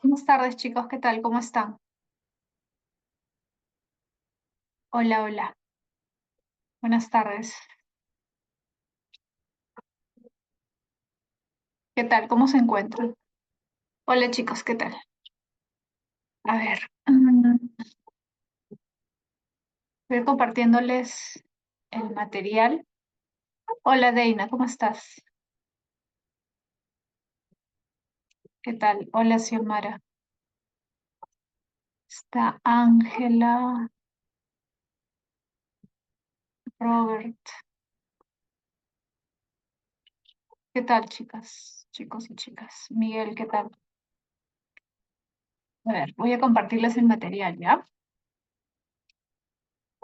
Buenas tardes, chicos, ¿qué tal? ¿Cómo están? Hola, hola. Buenas tardes. ¿Qué tal? ¿Cómo se encuentran? Hola, chicos, ¿qué tal? A ver, voy compartiéndoles el material. Hola, Deina, ¿cómo estás? ¿Qué tal? Hola, Xiomara. Está Ángela, Robert. ¿Qué tal, chicas? Chicos y chicas. Miguel, ¿qué tal? A ver, voy a compartirles el material, ¿ya?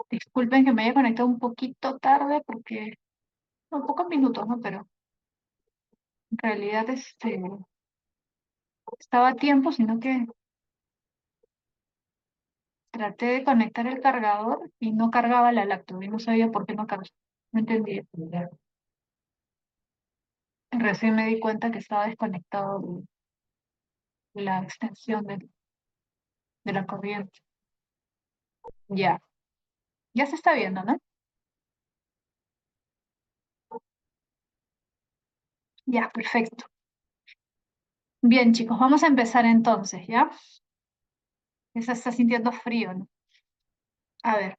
Disculpen que me haya conectado un poquito tarde porque, no, pocos minutos, ¿no? Pero en realidad, estaba a tiempo, sino que traté de conectar el cargador y no cargaba la laptop y no sabía por qué no cargaba. No entendía. Recién me di cuenta que estaba desconectado de la extensión de la corriente. Ya, ya se está viendo, ¿no? Ya, perfecto. Bien, chicos, vamos a empezar entonces, ¿ya? Ya se está sintiendo frío, ¿no? A ver,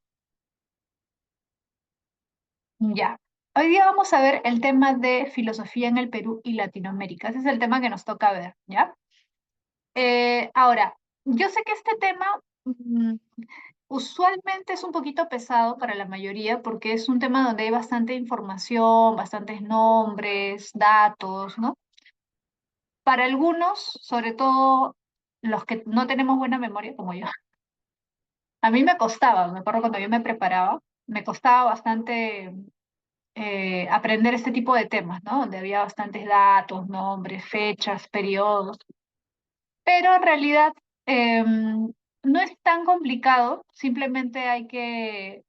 ya. Hoy día vamos a ver el tema de filosofía en el Perú y Latinoamérica. Ese es el tema que nos toca ver, ¿ya? Ahora, yo sé que este tema usualmente es un poquito pesado para la mayoría porque es un tema donde hay bastante información, bastantes nombres, datos, ¿no? Para algunos, sobre todo los que no tenemos buena memoria como yo, a mí me costaba, me acuerdo cuando yo me preparaba, me costaba bastante aprender este tipo de temas, ¿no? Donde había bastantes datos, nombres, fechas, periodos. Pero en realidad no es tan complicado, simplemente hay que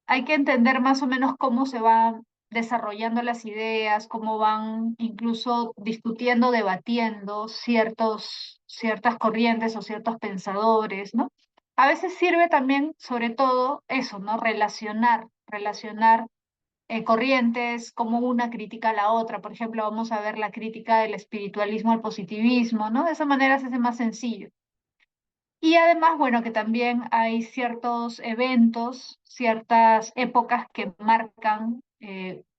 entender más o menos cómo se van desarrollando las ideas, cómo van incluso discutiendo, debatiendo ciertas corrientes o ciertos pensadores, ¿no? A veces sirve también, sobre todo, eso, ¿no? Relacionar corrientes como una critica a la otra. Por ejemplo, vamos a ver la crítica del espiritualismo al positivismo, ¿no? De esa manera se hace más sencillo. Y además, bueno, que también hay ciertos eventos, ciertas épocas que marcan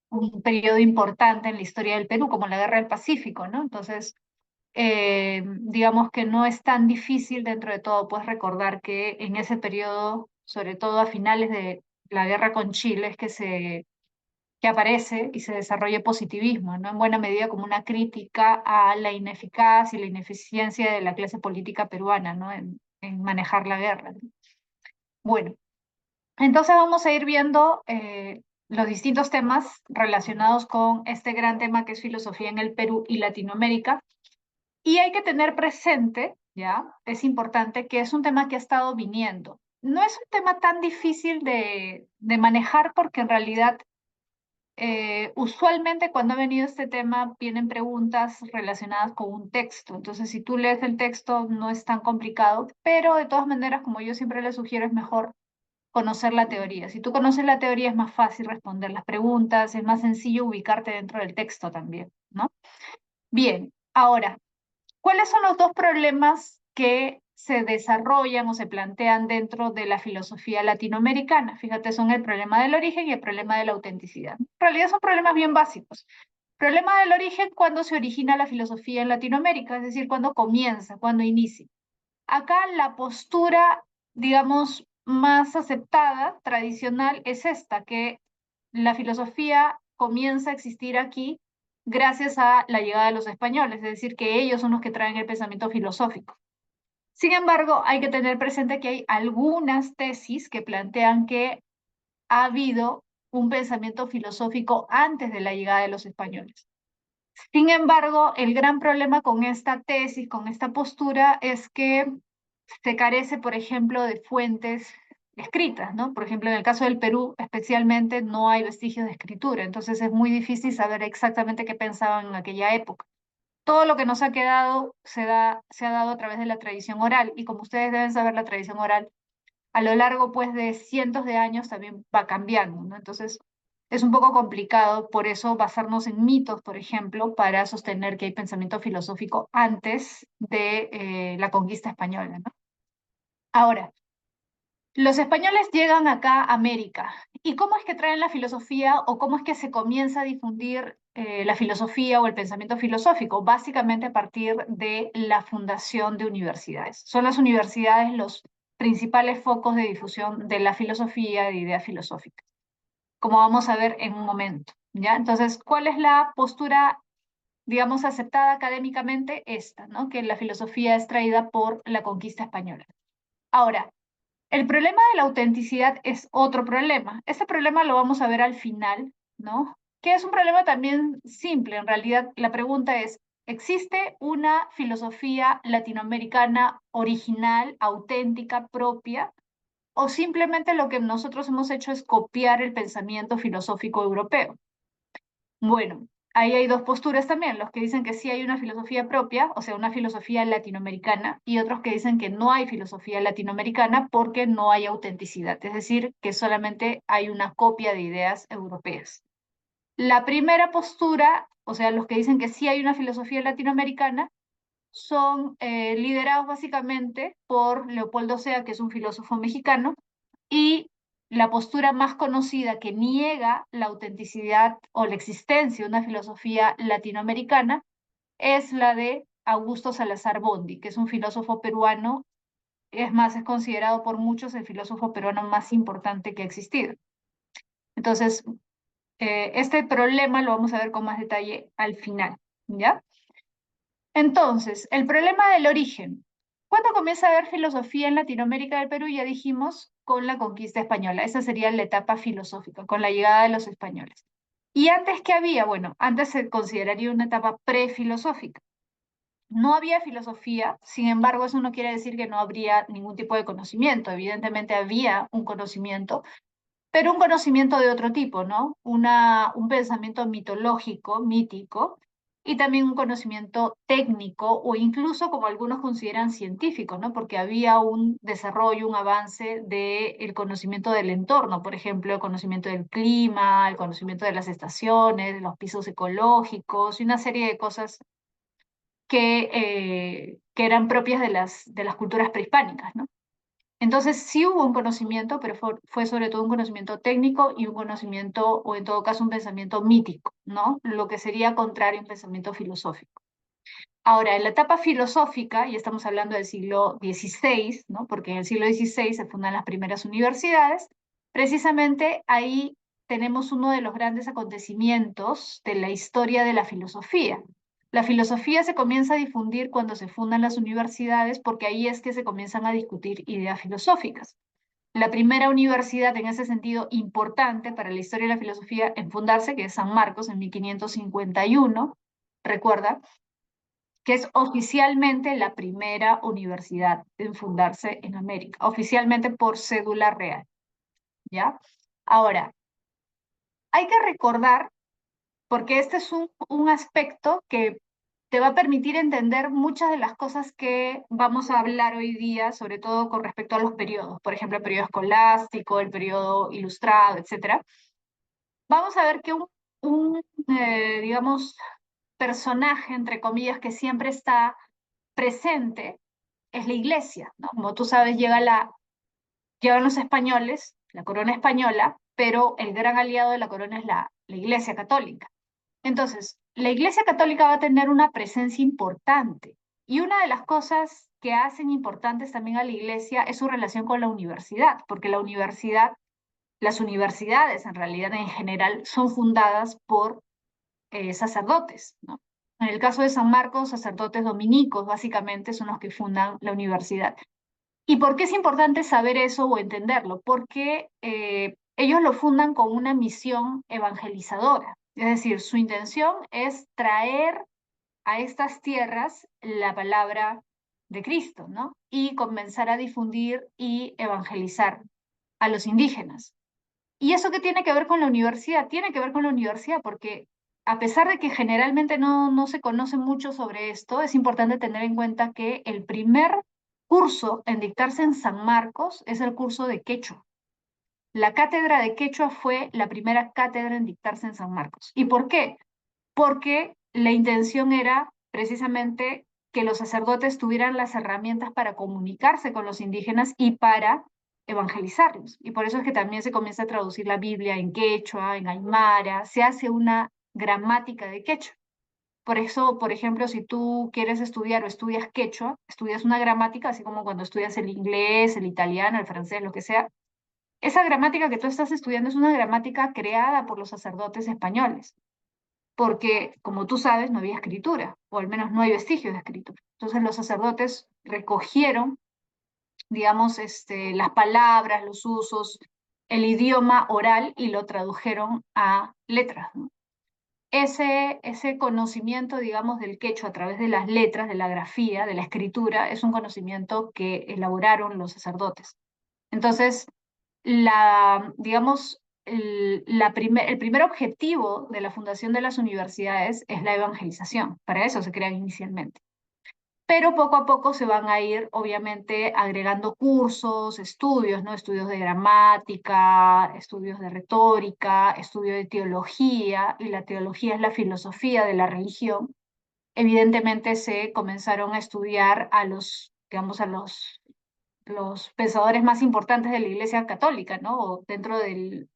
un periodo importante en la historia del Perú, como la Guerra del Pacífico, ¿no? Entonces, digamos que no es tan difícil dentro de todo, pues recordar que en ese periodo, sobre todo a finales de la guerra con Chile, es que aparece y se desarrolla el positivismo, ¿no? En buena medida como una crítica a la ineficaz y la ineficiencia de la clase política peruana, ¿no? En manejar la guerra, ¿no? Bueno, entonces vamos a ir viendo los distintos temas relacionados con este gran tema que es filosofía en el Perú y Latinoamérica. Y hay que tener presente, ¿ya? Es importante que es un tema que ha estado viniendo. No es un tema tan difícil de manejar porque en realidad usualmente cuando ha venido este tema vienen preguntas relacionadas con un texto, entonces si tú lees el texto no es tan complicado, pero de todas maneras, como yo siempre le sugiero, es mejor conocer la teoría. Si tú conoces la teoría es más fácil responder las preguntas, es más sencillo ubicarte dentro del texto también, ¿no? Bien, ahora, ¿cuáles son los dos problemas que se desarrollan o se plantean dentro de la filosofía latinoamericana? Fíjate, son el problema del origen y el problema de la autenticidad. En realidad son problemas bien básicos. Problema del origen, cuando se origina la filosofía en Latinoamérica, es decir, cuando comienza, cuando inicia. Acá la postura, digamos, más aceptada, tradicional, es esta, que la filosofía comienza a existir aquí gracias a la llegada de los españoles, es decir, que ellos son los que traen el pensamiento filosófico. Sin embargo, hay que tener presente que hay algunas tesis que plantean que ha habido un pensamiento filosófico antes de la llegada de los españoles. Sin embargo, el gran problema con esta tesis, con esta postura, es que se carece, por ejemplo, de fuentes escritas, ¿no? Por ejemplo, en el caso del Perú, especialmente, no hay vestigios de escritura, entonces es muy difícil saber exactamente qué pensaban en aquella época. todo lo que nos ha quedado se ha dado a través de la tradición oral. Y como ustedes deben saber, la tradición oral a lo largo pues de cientos de años también va cambiando, ¿no? Entonces es un poco complicado, por eso basarnos en mitos, por ejemplo, para sostener que hay pensamiento filosófico antes de la conquista española, ¿no? Ahora, los españoles llegan acá a América. ¿Y cómo es que traen la filosofía o cómo es que se comienza a difundir la filosofía o el pensamiento filosófico? Básicamente a partir de la fundación de universidades. Son las universidades los principales focos de difusión de la filosofía, de ideas filosóficas, como vamos a ver en un momento, ¿ya? Entonces, ¿cuál es la postura, digamos, aceptada académicamente? Esta, ¿no? Que la filosofía es traída por la conquista española. Ahora, el problema de la autenticidad es otro problema. Este problema lo vamos a ver al final, ¿no? Que es un problema también simple. En realidad, la pregunta es, ¿existe una filosofía latinoamericana original, auténtica, propia? ¿O simplemente lo que nosotros hemos hecho es copiar el pensamiento filosófico europeo? Bueno, ahí hay dos posturas también, los que dicen que sí hay una filosofía propia, o sea, una filosofía latinoamericana, y otros que dicen que no hay filosofía latinoamericana porque no hay autenticidad, es decir, que solamente hay una copia de ideas europeas. La primera postura, o sea, los que dicen que sí hay una filosofía latinoamericana, son liderados básicamente por Leopoldo Sea, que es un filósofo mexicano, y la postura más conocida que niega la autenticidad o la existencia de una filosofía latinoamericana es la de Augusto Salazar Bondi, que es un filósofo peruano, es más, es considerado por muchos el filósofo peruano más importante que ha existido. Entonces, este problema lo vamos a ver con más detalle al final, ¿ya? Entonces, el problema del origen. ¿Cuándo comienza a haber filosofía en Latinoamérica del Perú? Ya dijimos, con la conquista española. Esa sería la etapa filosófica, con la llegada de los españoles. ¿Y antes qué había? Bueno, antes se consideraría una etapa prefilosófica. No había filosofía, sin embargo, eso no quiere decir que no habría ningún tipo de conocimiento. Evidentemente había un conocimiento, pero un conocimiento de otro tipo, ¿no? Un pensamiento mitológico, mítico, y también un conocimiento técnico o incluso como algunos consideran científico, ¿no? Porque había un desarrollo, un avance del conocimiento del entorno, por ejemplo, el conocimiento del clima, el conocimiento de las estaciones, de los pisos ecológicos y una serie de cosas que eran propias de las culturas prehispánicas, ¿no? Entonces sí hubo un conocimiento, pero fue sobre todo un conocimiento técnico y un conocimiento, o en todo caso un pensamiento mítico, ¿no? Lo que sería contrario a un pensamiento filosófico. Ahora, en la etapa filosófica, y estamos hablando del siglo XVI, ¿no? Porque en el siglo XVI se fundan las primeras universidades, precisamente ahí tenemos uno de los grandes acontecimientos de la historia de la filosofía. La filosofía se comienza a difundir cuando se fundan las universidades porque ahí es que se comienzan a discutir ideas filosóficas. La primera universidad en ese sentido importante para la historia de la filosofía en fundarse, que es San Marcos en 1551, recuerda, que es oficialmente la primera universidad en fundarse en América, oficialmente por cédula real, ¿ya? Ahora, hay que recordar, porque este es un aspecto que te va a permitir entender muchas de las cosas que vamos a hablar hoy día, sobre todo con respecto a los periodos, por ejemplo, el periodo escolástico, el periodo ilustrado, etcétera. Vamos a ver que digamos, personaje, entre comillas, que siempre está presente es la iglesia, ¿no? Como tú sabes, llegan los españoles, la corona española, pero el gran aliado de la corona es la iglesia católica. Entonces, la iglesia católica va a tener una presencia importante. Y una de las cosas que hacen importantes también a la iglesia es su relación con la universidad, porque las universidades en realidad en general son fundadas por sacerdotes, ¿no? En el caso de San Marcos, sacerdotes dominicos básicamente son los que fundan la universidad. ¿Y por qué es importante saber eso o entenderlo? Porque ellos lo fundan con una misión evangelizadora. Es decir, su intención es traer a estas tierras la palabra de Cristo, ¿no? Y comenzar a difundir y evangelizar a los indígenas. ¿Y eso qué tiene que ver con la universidad? Tiene que ver con la universidad porque a pesar de que generalmente no se conoce mucho sobre esto, es importante tener en cuenta que el primer curso en dictarse en San Marcos es el curso de quechua. La cátedra de quechua fue la primera cátedra en dictarse en San Marcos. ¿Y por qué? Porque la intención era precisamente que los sacerdotes tuvieran las herramientas para comunicarse con los indígenas y para evangelizarlos. Y por eso es que también se comienza a traducir la Biblia en quechua, en aymara, se hace una gramática de quechua. Por eso, por ejemplo, si tú quieres estudiar o estudias quechua, estudias una gramática, así como cuando estudias el inglés, el italiano, el francés, lo que sea. Esa gramática que tú estás estudiando es una gramática creada por los sacerdotes españoles, porque, como tú sabes, no había escritura, o al menos no hay vestigios de escritura. Entonces los sacerdotes recogieron, digamos, las palabras, los usos, el idioma oral y lo tradujeron a letras, ¿no? Ese conocimiento, digamos, del quechua a través de las letras, de la grafía, de la escritura, es un conocimiento que elaboraron los sacerdotes. Entonces, digamos, el primer objetivo de la fundación de las universidades es la evangelización. Para eso se crean inicialmente. Pero poco a poco se van a ir, obviamente, agregando cursos, estudios, ¿no? Estudios de gramática, estudios de retórica, estudio de teología, y la teología es la filosofía de la religión. Evidentemente se comenzaron a estudiar a digamos, a los pensadores más importantes de la Iglesia Católica, ¿no? O dentro de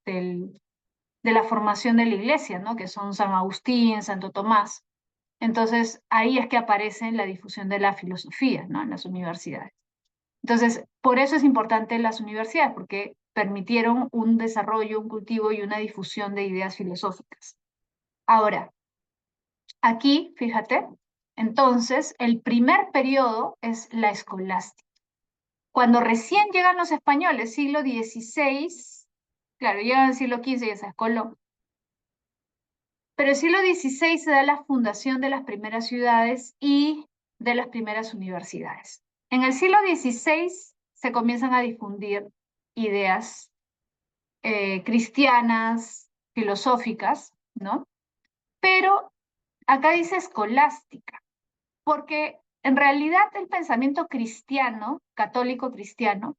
la formación de la Iglesia, ¿no? Que son San Agustín, Santo Tomás. Entonces, ahí es que aparece la difusión de la filosofía, ¿no? En las universidades. Entonces, por eso es importante las universidades, porque permitieron un desarrollo, un cultivo y una difusión de ideas filosóficas. Ahora, aquí, fíjate, entonces, el primer periodo es la escolástica. Cuando recién llegan los españoles, siglo XVI, claro, llegan al siglo XV y esa es Colón, pero el siglo XVI se da la fundación de las primeras ciudades y de las primeras universidades. En el siglo XVI se comienzan a difundir ideas cristianas, filosóficas, ¿no? Pero acá dice escolástica, porque en realidad el pensamiento cristiano, católico cristiano,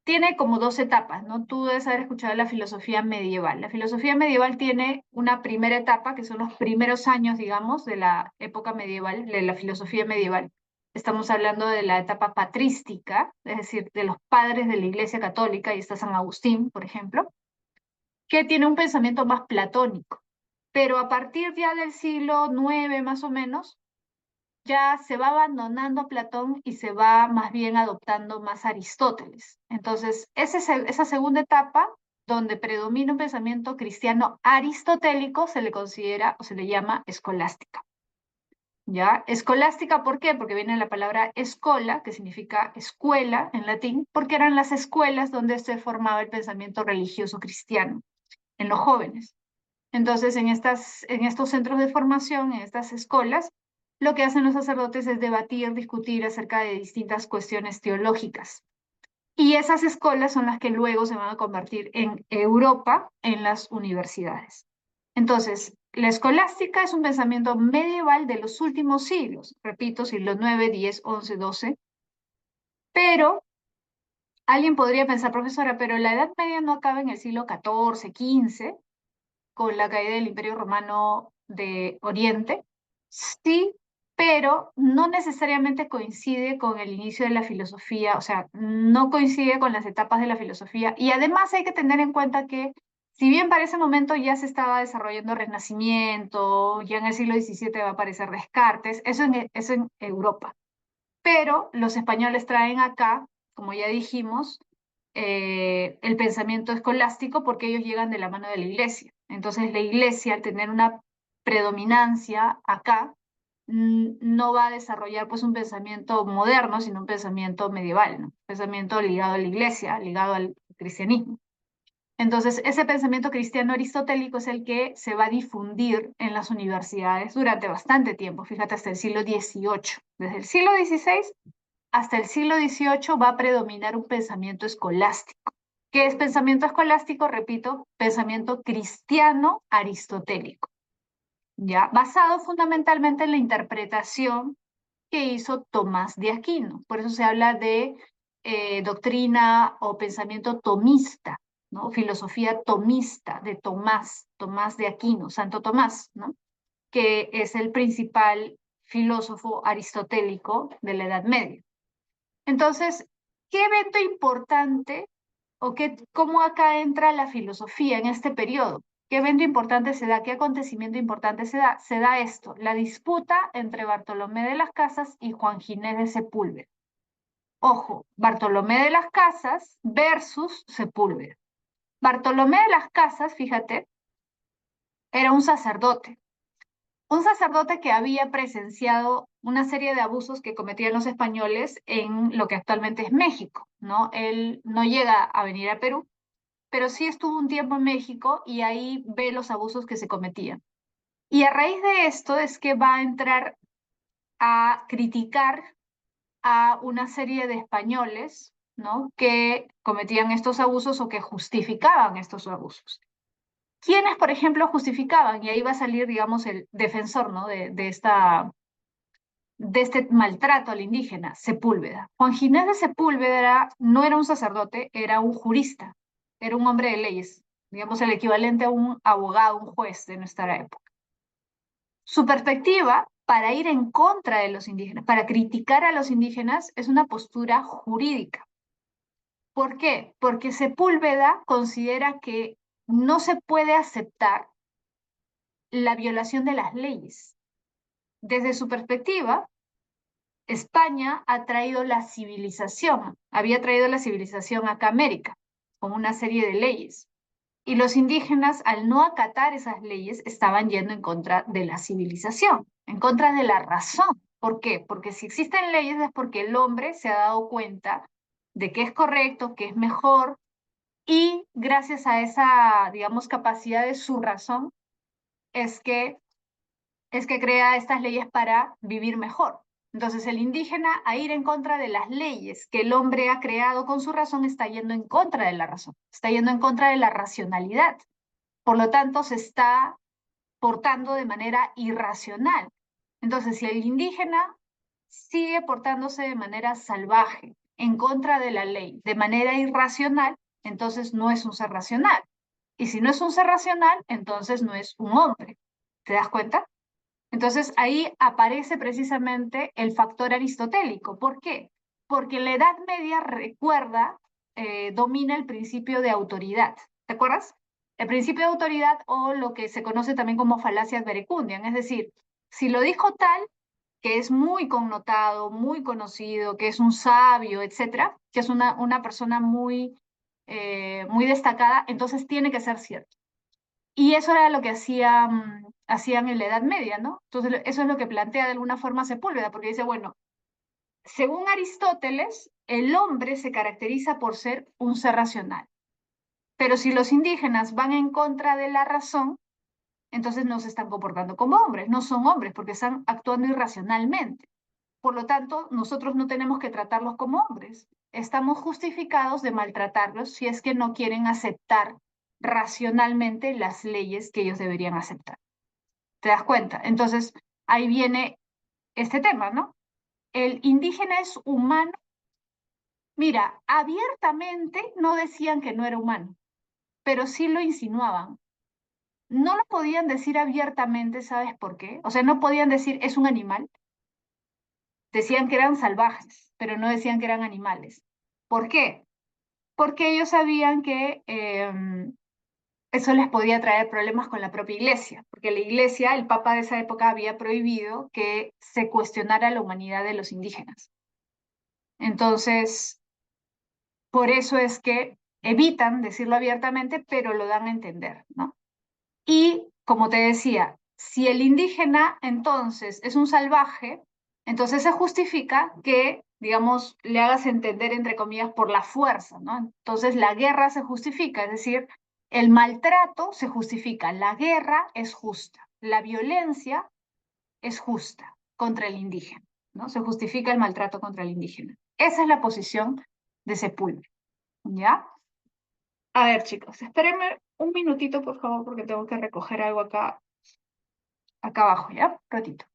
tiene como dos etapas, ¿no? Tú debes haber escuchado la filosofía medieval. La filosofía medieval tiene una primera etapa, que son los primeros años, digamos, de la época medieval, de la filosofía medieval. Estamos hablando de la etapa patrística, es decir, de los padres de la Iglesia Católica, y está San Agustín, por ejemplo, que tiene un pensamiento más platónico. Pero a partir ya del siglo IX, más o menos, ya se va abandonando Platón y se va más bien adoptando más Aristóteles. Entonces, esa segunda etapa, donde predomina un pensamiento cristiano aristotélico, se le considera o se le llama escolástica. ¿Ya? Escolástica, ¿por qué? Porque viene la palabra escola, que significa escuela en latín, porque eran las escuelas donde se formaba el pensamiento religioso cristiano en los jóvenes. Entonces, en estos centros de formación, en estas escuelas, lo que hacen los sacerdotes es debatir, discutir acerca de distintas cuestiones teológicas. Y esas escuelas son las que luego se van a convertir en Europa en las universidades. Entonces, la escolástica es un pensamiento medieval de los últimos siglos, repito, siglos IX, X, XI, XII, pero alguien podría pensar, profesora, pero la Edad Media no acaba en el siglo XIV, XV, con la caída del Imperio Romano de Oriente, sí, pero no necesariamente coincide con el inicio de la filosofía, o sea, no coincide con las etapas de la filosofía. Y además hay que tener en cuenta que, si bien para ese momento ya se estaba desarrollando Renacimiento, ya en el siglo XVII va a aparecer Descartes, eso en Europa. Pero los españoles traen acá, como ya dijimos, el pensamiento escolástico porque ellos llegan de la mano de la iglesia. Entonces la iglesia, al tener una predominancia acá, no va a desarrollar pues un pensamiento moderno, sino un pensamiento medieval, ¿no? Un pensamiento ligado a la iglesia, ligado al cristianismo. Entonces, ese pensamiento cristiano aristotélico es el que se va a difundir en las universidades durante bastante tiempo, fíjate, hasta el siglo XVIII. Desde el siglo XVI hasta el siglo XVIII va a predominar un pensamiento escolástico. ¿Qué es pensamiento escolástico? Repito, pensamiento cristiano aristotélico. ¿ya? Basado fundamentalmente en la interpretación que hizo Tomás de Aquino. Por eso se habla de doctrina o pensamiento tomista, ¿no? Filosofía tomista de Tomás de Aquino, Santo Tomás, ¿no? Que es el principal filósofo aristotélico de la Edad Media. Entonces, ¿qué evento importante o cómo acá entra la filosofía en este periodo? ¿Qué evento importante se da? ¿Qué acontecimiento importante se da? Se da esto, la disputa entre Bartolomé de las Casas y Juan Ginés de Sepúlveda. Ojo, Bartolomé de las Casas versus Sepúlveda. Bartolomé de las Casas, fíjate, era un sacerdote que había presenciado una serie de abusos que cometían los españoles en lo que actualmente es México, ¿no? Él no llega a venir a Perú, pero sí estuvo un tiempo en México y ahí ve los abusos que se cometían. Y a raíz de esto es que va a entrar a criticar a una serie de españoles, ¿no? Que cometían estos abusos o que justificaban estos abusos. ¿Quiénes, por ejemplo, justificaban? Y ahí va a salir, digamos, el defensor, ¿no? De este maltrato al indígena, Sepúlveda. Juan Ginés de Sepúlveda no era un sacerdote, era un jurista, era un hombre de leyes, digamos el equivalente a un abogado, un juez de nuestra época. Su perspectiva para ir en contra de los indígenas, para criticar a los indígenas, es una postura jurídica. ¿Por qué? Porque Sepúlveda considera que no se puede aceptar la violación de las leyes. Desde su perspectiva, España ha traído la civilización, había traído la civilización acá a América, con una serie de leyes. Y los indígenas, al no acatar esas leyes, estaban yendo en contra de la civilización, en contra de la razón. ¿Por qué? Porque si existen leyes es porque el hombre se ha dado cuenta de que es correcto, que es mejor, y gracias a esa, digamos, capacidad de su razón, es que es que crea estas leyes para vivir mejor. Entonces el indígena, a ir en contra de las leyes que el hombre ha creado con su razón, está yendo en contra de la razón, está yendo en contra de la racionalidad. Por lo tanto, se está portando de manera irracional. Entonces, si el indígena sigue portándose de manera salvaje, en contra de la ley, de manera irracional, entonces no es un ser racional. Y si no es un ser racional, entonces no es un hombre. ¿Te das cuenta? Entonces ahí aparece precisamente el factor aristotélico. ¿Por qué? Porque la Edad Media recuerda, domina el principio de autoridad. ¿Te acuerdas? El principio de autoridad o lo que se conoce también como falacia verecundiam. Es decir, si lo dijo tal, que es muy connotado, muy conocido, que es un sabio, etcétera, que es una persona muy destacada, entonces tiene que ser cierto. Y eso era lo que hacían en la Edad Media, ¿no? Entonces, eso es lo que plantea de alguna forma Sepúlveda, porque dice, bueno, según Aristóteles, el hombre se caracteriza por ser un ser racional. Pero si los indígenas van en contra de la razón, entonces no se están comportando como hombres, no son hombres porque están actuando irracionalmente. Por lo tanto, nosotros no tenemos que tratarlos como hombres. Estamos justificados de maltratarlos si es que no quieren aceptar racionalmente las leyes que ellos deberían aceptar. ¿Te das cuenta? Entonces, ahí viene este tema, ¿no? El indígena es humano. Mira, abiertamente no decían que no era humano, pero sí lo insinuaban. No lo podían decir abiertamente, ¿sabes por qué? O sea, no podían decir es un animal. Decían que eran salvajes, pero no decían que eran animales. ¿Por qué? Porque ellos sabían que eso les podía traer problemas con la propia iglesia, porque la iglesia, el papa de esa época había prohibido que se cuestionara la humanidad de los indígenas. Entonces, por eso es que evitan decirlo abiertamente, pero lo dan a entender, ¿no? Y como te decía, si el indígena entonces es un salvaje, entonces se justifica que, digamos, le hagas entender, entre comillas, por la fuerza, ¿no? Entonces la guerra se justifica, es decir, el maltrato se justifica, la guerra es justa, la violencia es justa contra el indígena, ¿no? Se justifica el maltrato contra el indígena. Esa es la posición de Sepúlveda, ¿ya? A ver, chicos, espérenme un minutito, por favor, porque tengo que recoger algo acá. acá abajo, ¿ya? Un ratito.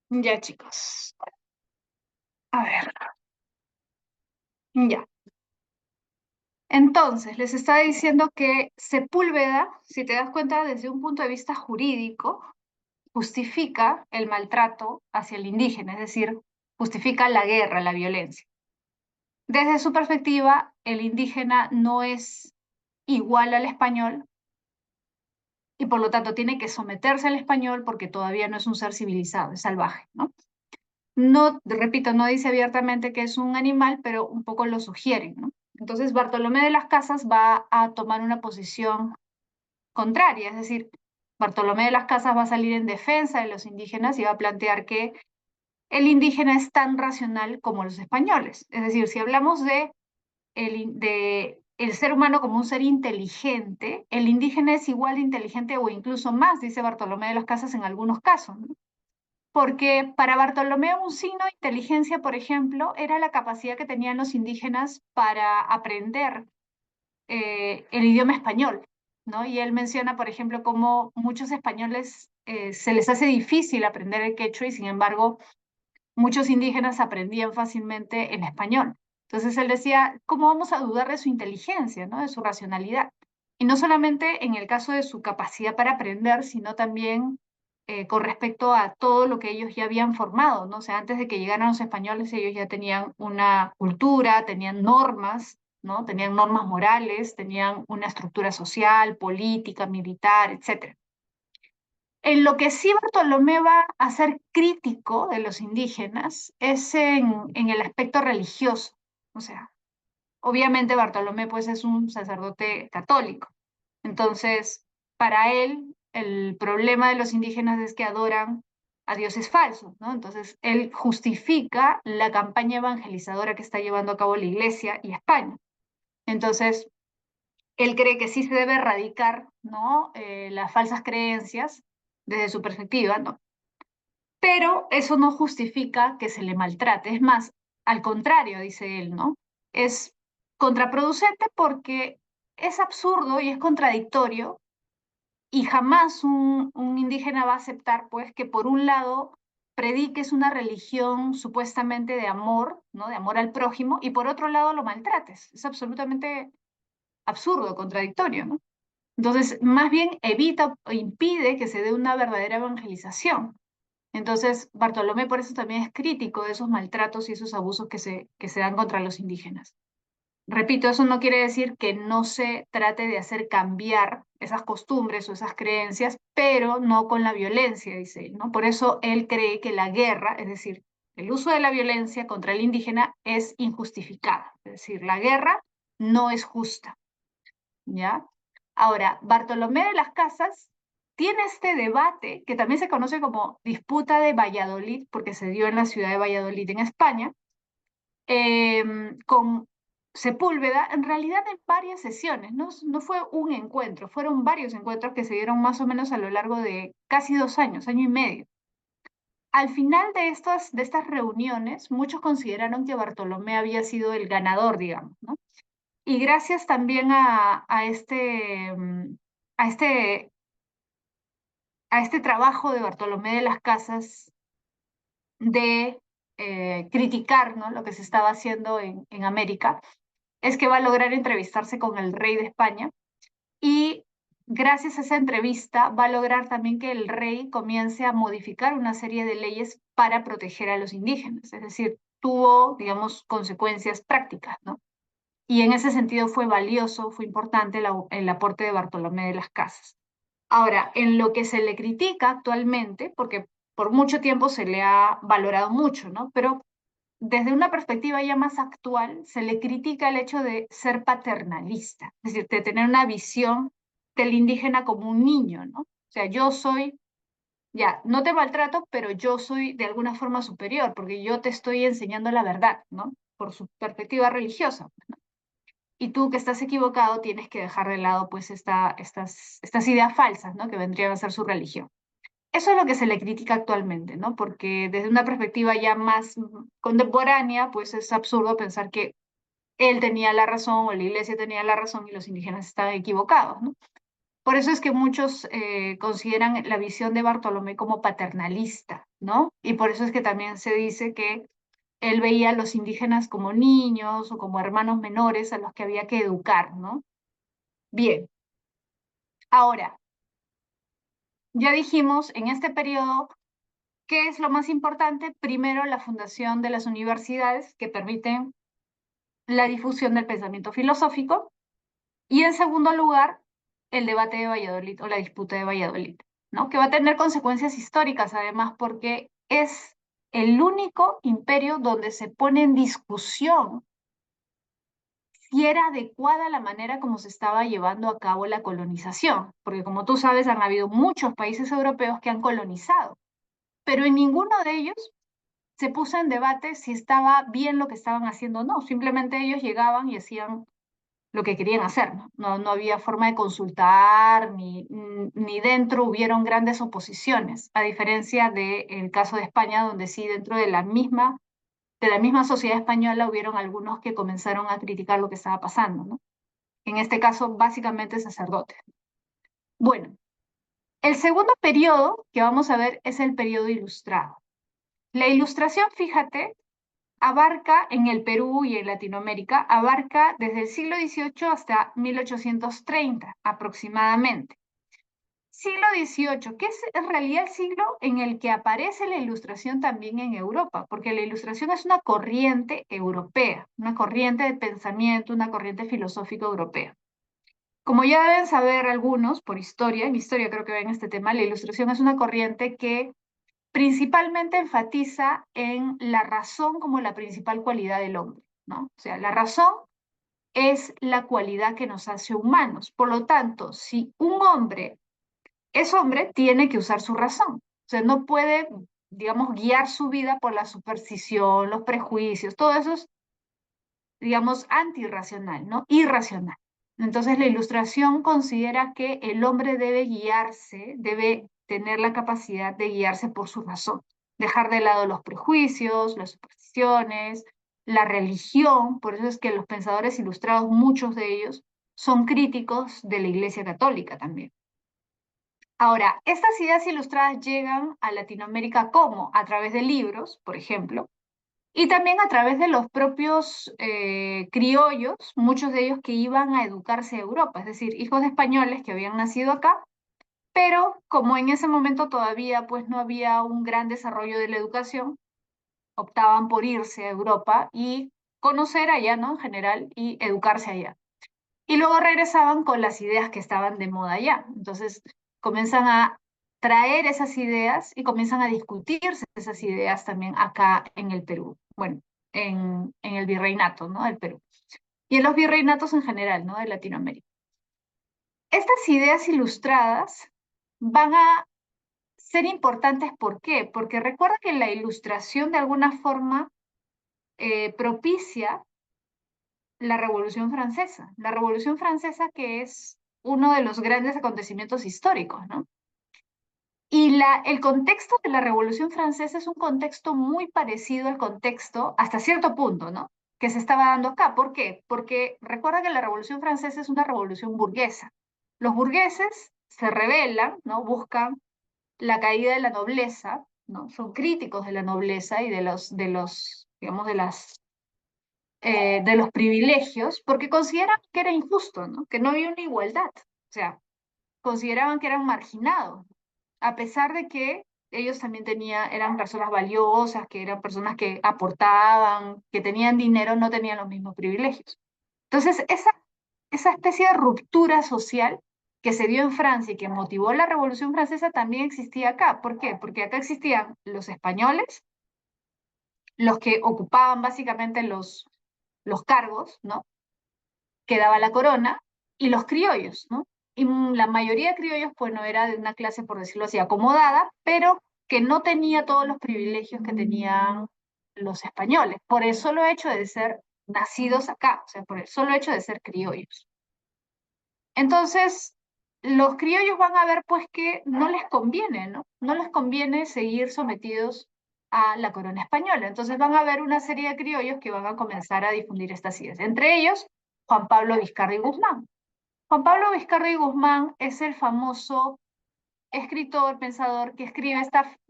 Ya, chicos. A ver, ya. Entonces, les estaba diciendo que Sepúlveda, si te das cuenta desde un punto de vista jurídico, justifica el maltrato hacia el indígena, es decir, justifica la guerra, la violencia. Desde su perspectiva, el indígena no es igual al español y por lo tanto tiene que someterse al español porque todavía no es un ser civilizado, es salvaje, ¿no? No, repito, no dice abiertamente que es un animal, pero un poco lo sugieren, ¿no? Entonces Bartolomé de las Casas va a tomar una posición contraria, es decir, Bartolomé de las Casas va a salir en defensa de los indígenas y va a plantear que el indígena es tan racional como los españoles. Es decir, si hablamos de el ser humano como un ser inteligente, el indígena es igual de inteligente o incluso más, dice Bartolomé de las Casas en algunos casos, ¿no? Porque para Bartolomé un signo de inteligencia, por ejemplo, era la capacidad que tenían los indígenas para aprender el idioma español, ¿no? Y él menciona, por ejemplo, cómo muchos españoles se les hace difícil aprender el quechua y sin embargo muchos indígenas aprendían fácilmente en español. Entonces él decía, ¿cómo vamos a dudar de su inteligencia, ¿no? De su racionalidad? Y no solamente en el caso de su capacidad para aprender, sino también con respecto a todo lo que ellos ya habían formado, ¿no? O sea, antes de que llegaran los españoles, ellos ya tenían una cultura, tenían normas, ¿no? Tenían normas morales, tenían una estructura social, política, militar, etcétera. En lo que sí Bartolomé va a ser crítico de los indígenas es en el aspecto religioso. O sea, obviamente Bartolomé pues es un sacerdote católico. Entonces, para él, el problema de los indígenas es que adoran a dioses falsos, ¿no? Entonces, él justifica la campaña evangelizadora que está llevando a cabo la Iglesia y España. Entonces, él cree que sí se debe erradicar, ¿no? Las falsas creencias desde su perspectiva, ¿no? Pero eso no justifica que se le maltrate. Es más, al contrario, dice él, ¿no? Es contraproducente porque es absurdo y es contradictorio y jamás un indígena va a aceptar, pues, que por un lado prediques una religión supuestamente de amor, ¿no? De amor al prójimo, y por otro lado lo maltrates. Es absolutamente absurdo, contradictorio, ¿no? Entonces, más bien evita o impide que se dé una verdadera evangelización. Entonces, Bartolomé por eso también es crítico de esos maltratos y esos abusos que se dan contra los indígenas. Repito, eso no quiere decir que no se trate de hacer cambiar esas costumbres o esas creencias, pero no con la violencia, dice él, ¿no? Por eso él cree que la guerra, es decir, el uso de la violencia contra el indígena es injustificada. Es decir, la guerra no es justa. ¿Ya? Ahora, Bartolomé de las Casas tiene este debate que también se conoce como disputa de Valladolid, porque se dio en la ciudad de Valladolid, en España, con Sepúlveda, en realidad en varias sesiones, ¿no? No fue un encuentro, fueron varios encuentros que se dieron más o menos a lo largo de casi 2 años, año y medio. Al final de estas reuniones, muchos consideraron que Bartolomé había sido el ganador, digamos, ¿no? Y gracias también a este a este trabajo de Bartolomé de las Casas de criticar, ¿no?, lo que se estaba haciendo en América, es que va a lograr entrevistarse con el rey de España y gracias a esa entrevista va a lograr también que el rey comience a modificar una serie de leyes para proteger a los indígenas. Es decir, tuvo, digamos, consecuencias prácticas, ¿no? Y en ese sentido fue valioso, fue importante el aporte de Bartolomé de las Casas. Ahora, en lo que se le critica actualmente, porque por mucho tiempo se le ha valorado mucho, ¿no? Pero desde una perspectiva ya más actual, se le critica el hecho de ser paternalista, es decir, de tener una visión del indígena como un niño, ¿no? O sea, yo soy, ya, no te maltrato, pero yo soy de alguna forma superior, porque yo te estoy enseñando la verdad, ¿no? Por su perspectiva religiosa. Y tú que estás equivocado tienes que dejar de lado pues estas ideas falsas, ¿no?, que vendrían a ser su religión. Eso es lo que se le critica actualmente, ¿no? Porque desde una perspectiva ya más contemporánea, pues es absurdo pensar que él tenía la razón o la iglesia tenía la razón y los indígenas estaban equivocados, ¿no? Por eso es que muchos consideran la visión de Bartolomé como paternalista, ¿no? Y por eso es que también se dice que él veía a los indígenas como niños o como hermanos menores a los que había que educar, ¿no? Bien, ahora, ya dijimos en este periodo, ¿qué es lo más importante? Primero, la fundación de las universidades que permiten la difusión del pensamiento filosófico y en segundo lugar, el debate de Valladolid o la disputa de Valladolid, ¿no?, que va a tener consecuencias históricas además porque es el único imperio donde se pone en discusión si era adecuada la manera como se estaba llevando a cabo la colonización, porque como tú sabes han habido muchos países europeos que han colonizado, pero en ninguno de ellos se puso en debate si estaba bien lo que estaban haciendo o no. Simplemente ellos llegaban y hacían lo que querían hacer, ¿no? No había forma de consultar, ni dentro hubieron grandes oposiciones, a diferencia del caso de España, donde sí dentro de la misma sociedad española hubieron algunos que comenzaron a criticar lo que estaba pasando, ¿no? En este caso, básicamente sacerdotes. Bueno, el segundo periodo que vamos a ver es el periodo ilustrado. La ilustración, fíjate, abarca en el Perú y en Latinoamérica, abarca desde el siglo XVIII hasta 1830 aproximadamente. Siglo XVIII, que es en realidad el siglo en el que aparece la ilustración también en Europa, porque la ilustración es una corriente europea, una corriente de pensamiento, una corriente filosófica europea. Como ya deben saber algunos por historia, en historia creo que ven este tema, la ilustración es una corriente que principalmente enfatiza en la razón como la principal cualidad del hombre, ¿no? O sea, la razón es la cualidad que nos hace humanos. Por lo tanto, si un hombre es hombre, tiene que usar su razón. O sea, no puede, digamos, guiar su vida por la superstición, los prejuicios, todo eso es, digamos, antirracional, ¿no? Irracional. Entonces, la ilustración considera que el hombre debe guiarse, debe tener la capacidad de guiarse por su razón, dejar de lado los prejuicios, las supersticiones, la religión. Por eso es que los pensadores ilustrados, muchos de ellos, son críticos de la Iglesia Católica también. Ahora, estas ideas ilustradas llegan a Latinoamérica como a través de libros, por ejemplo, y también a través de los propios criollos, muchos de ellos que iban a educarse a Europa, es decir, hijos de españoles que habían nacido acá, pero como en ese momento todavía pues no había un gran desarrollo de la educación, optaban por irse a Europa y conocer allá, ¿no?, en general, y educarse allá. Y luego regresaban con las ideas que estaban de moda allá. Entonces comienzan a traer esas ideas y comienzan a discutirse esas ideas también acá en el Perú. Bueno, en el virreinato, ¿no?, del Perú. Y en los virreinatos en general, ¿no?, de Latinoamérica. Estas ideas ilustradas van a ser importantes, ¿por qué? Porque recuerda que la ilustración de alguna forma propicia la Revolución Francesa. La Revolución Francesa que es uno de los grandes acontecimientos históricos, ¿no? Y el contexto de la Revolución Francesa es un contexto muy parecido al contexto, hasta cierto punto, ¿no?, que se estaba dando acá. ¿Por qué? Porque recuerda que la Revolución Francesa es una revolución burguesa. Los burgueses se rebelan, ¿no?, buscan la caída de la nobleza, ¿no? Son críticos de la nobleza y digamos, de los privilegios, porque consideran que era injusto, ¿no? Que no había una igualdad. O sea, consideraban que eran marginados, a pesar de que ellos también eran personas valiosas, que eran personas que aportaban, que tenían dinero, no tenían los mismos privilegios. Entonces, esa especie de ruptura social que se dio en Francia y que motivó la Revolución Francesa también existía acá. ¿Por qué? Porque acá existían los españoles, los que ocupaban básicamente los cargos, ¿no? Que daba la corona, y los criollos, ¿no? Y la mayoría de criollos, pues no era de una clase, por decirlo así, acomodada, pero que no tenía todos los privilegios que tenían los españoles, por el solo hecho de ser nacidos acá, o sea, por el solo hecho de ser criollos. Entonces, los criollos van a ver pues que no les conviene, ¿no? No les conviene seguir sometidos a la corona española. Entonces van a haber una serie de criollos que van a comenzar a difundir estas ideas. Entre ellos, Juan Pablo Vizcarra Guzmán. Juan Pablo Vizcarra Guzmán es el famoso escritor, pensador, que escribe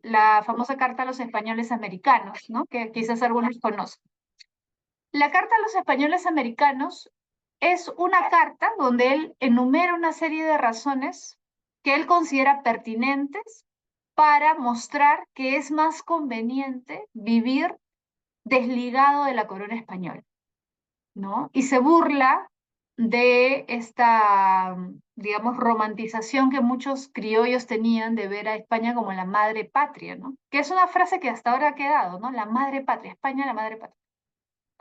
la famosa Carta a los Españoles Americanos, ¿no? Que quizás algunos conocen. La Carta a los Españoles Americanos es una carta donde él enumera una serie de razones que él considera pertinentes para mostrar que es más conveniente vivir desligado de la corona española, ¿no? Y se burla de esta, digamos, romantización que muchos criollos tenían de ver a España como la madre patria, ¿no? Que es una frase que hasta ahora ha quedado, ¿no? La madre patria, España la madre patria.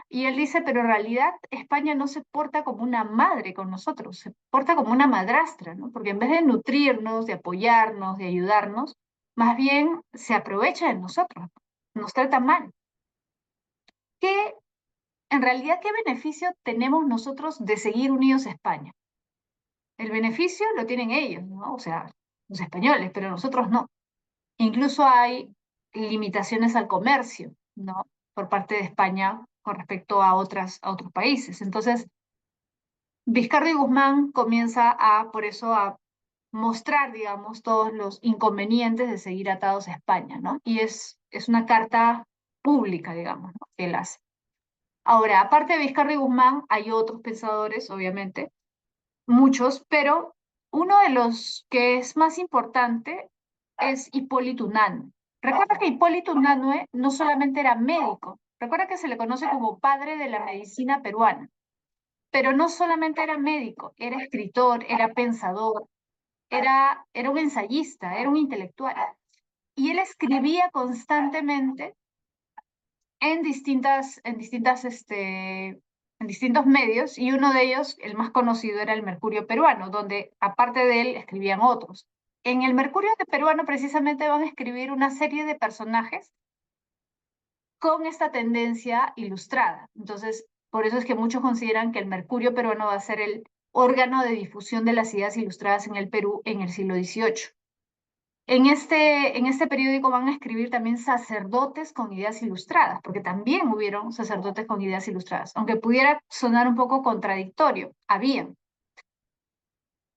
Y él dice, pero en realidad España no se porta como una madre con nosotros, se porta como una madrastra, ¿no? Porque en vez de nutrirnos, de apoyarnos, de ayudarnos, más bien se aprovecha de nosotros, nos trata mal. ¿Qué, en realidad, qué beneficio tenemos nosotros de seguir unidos a España? El beneficio lo tienen ellos, ¿no? O sea, los españoles, pero nosotros no. Incluso hay limitaciones al comercio, ¿no? Por parte de España con respecto a otros países. Entonces, Vizcarra y Guzmán comienza por eso a mostrar, digamos, todos los inconvenientes de seguir atados a España, ¿no? Y es una carta pública, digamos, ¿no? Que él hace. Ahora, aparte de Vizcarra y Guzmán, hay otros pensadores, obviamente, muchos, pero uno de los que es más importante es Hipólito Unanue. Recuerda que Hipólito Unanue no solamente era médico, recuerda que se le conoce como padre de la medicina peruana, pero no solamente era médico, era escritor, era pensador, era un ensayista, era un intelectual. Y él escribía constantemente en distintos medios, y uno de ellos, el más conocido, era el Mercurio Peruano, donde aparte de él escribían otros. En el Mercurio Peruano precisamente van a escribir una serie de personajes con esta tendencia ilustrada. Entonces, por eso es que muchos consideran que el Mercurio Peruano va a ser el órgano de difusión de las ideas ilustradas en el Perú en el siglo XVIII. En este periódico van a escribir también sacerdotes con ideas ilustradas, porque también hubieron sacerdotes con ideas ilustradas, aunque pudiera sonar un poco contradictorio, habían.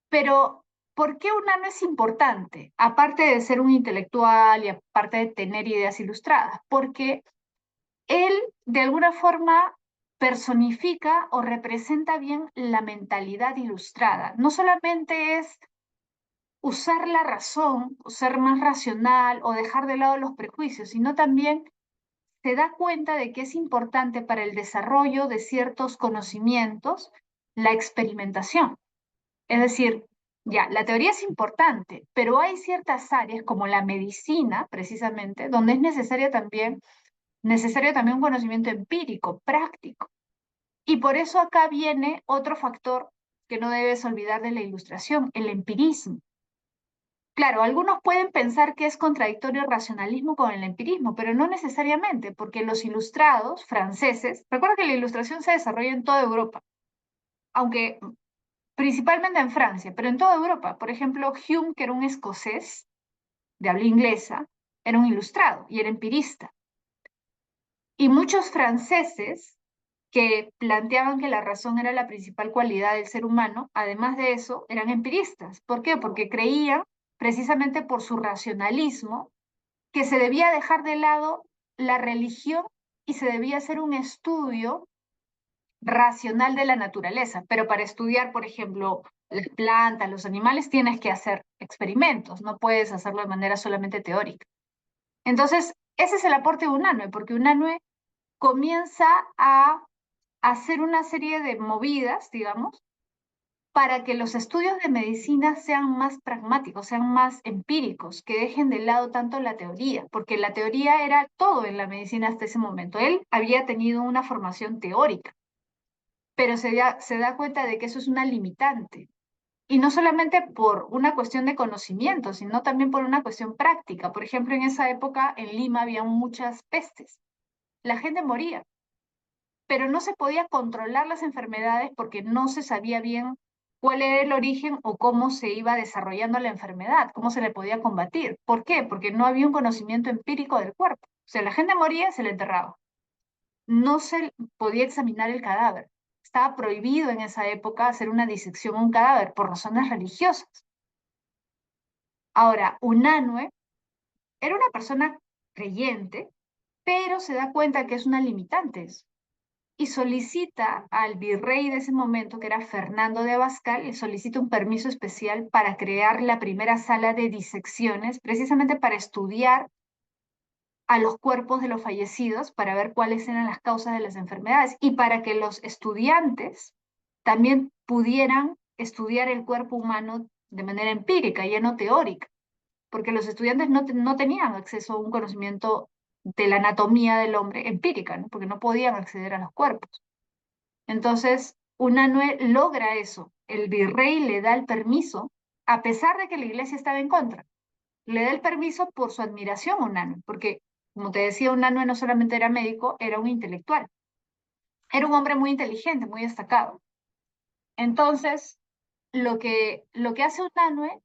Pero, ¿por qué Unano es importante? Aparte de ser un intelectual y aparte de tener ideas ilustradas, porque él de alguna forma personifica o representa bien la mentalidad ilustrada. No solamente es usar la razón, o ser más racional o dejar de lado los prejuicios, sino también se da cuenta de que es importante para el desarrollo de ciertos conocimientos la experimentación. Es decir, ya, la teoría es importante, pero hay ciertas áreas como la medicina, precisamente, donde es necesario también un conocimiento empírico, práctico. Y por eso acá viene otro factor que no debes olvidar de la ilustración, el empirismo. Claro, algunos pueden pensar que es contradictorio el racionalismo con el empirismo, pero no necesariamente, porque los ilustrados franceses, recuerda que la ilustración se desarrolla en toda Europa, aunque principalmente en Francia, pero en toda Europa. Por ejemplo, Hume, que era un escocés de habla inglesa, era un ilustrado y era empirista. Y muchos franceses que planteaban que la razón era la principal cualidad del ser humano, además de eso, eran empiristas. ¿Por qué? Porque creían precisamente por su racionalismo, que se debía dejar de lado la religión y se debía hacer un estudio racional de la naturaleza. Pero para estudiar, por ejemplo, las plantas, los animales, tienes que hacer experimentos, no puedes hacerlo de manera solamente teórica. Entonces, ese es el aporte de Unanue, porque Unanue comienza a hacer una serie de movidas, digamos, para que los estudios de medicina sean más pragmáticos, sean más empíricos, que dejen de lado tanto la teoría, porque la teoría era todo en la medicina hasta ese momento. Él había tenido una formación teórica, pero se da cuenta de que eso es una limitante. Y no solamente por una cuestión de conocimiento, sino también por una cuestión práctica. Por ejemplo, en esa época en Lima había muchas pestes. La gente moría, pero no se podía controlar las enfermedades porque no se sabía bien cuál era el origen o cómo se iba desarrollando la enfermedad, cómo se le podía combatir. ¿Por qué? Porque no había un conocimiento empírico del cuerpo. O sea, la gente moría, se le enterraba. No se podía examinar el cadáver. Estaba prohibido en esa época hacer una disección a un cadáver por razones religiosas. Ahora, Unanue era una persona creyente, pero se da cuenta que es una limitante y solicita al virrey de ese momento, que era Fernando de Abascal, le solicita un permiso especial para crear la primera sala de disecciones, precisamente para estudiar a los cuerpos de los fallecidos, para ver cuáles eran las causas de las enfermedades y para que los estudiantes también pudieran estudiar el cuerpo humano de manera empírica, ya no teórica, porque los estudiantes no tenían acceso a un conocimiento de la anatomía del hombre empírica, ¿no? Porque no podían acceder a los cuerpos. Entonces, Unanue logra eso. El virrey le da el permiso, a pesar de que la iglesia estaba en contra. Le da el permiso por su admiración a Unanue, porque, como te decía, Unanue no solamente era médico, era un intelectual. Era un hombre muy inteligente, muy destacado. Entonces, lo que hace Unanue,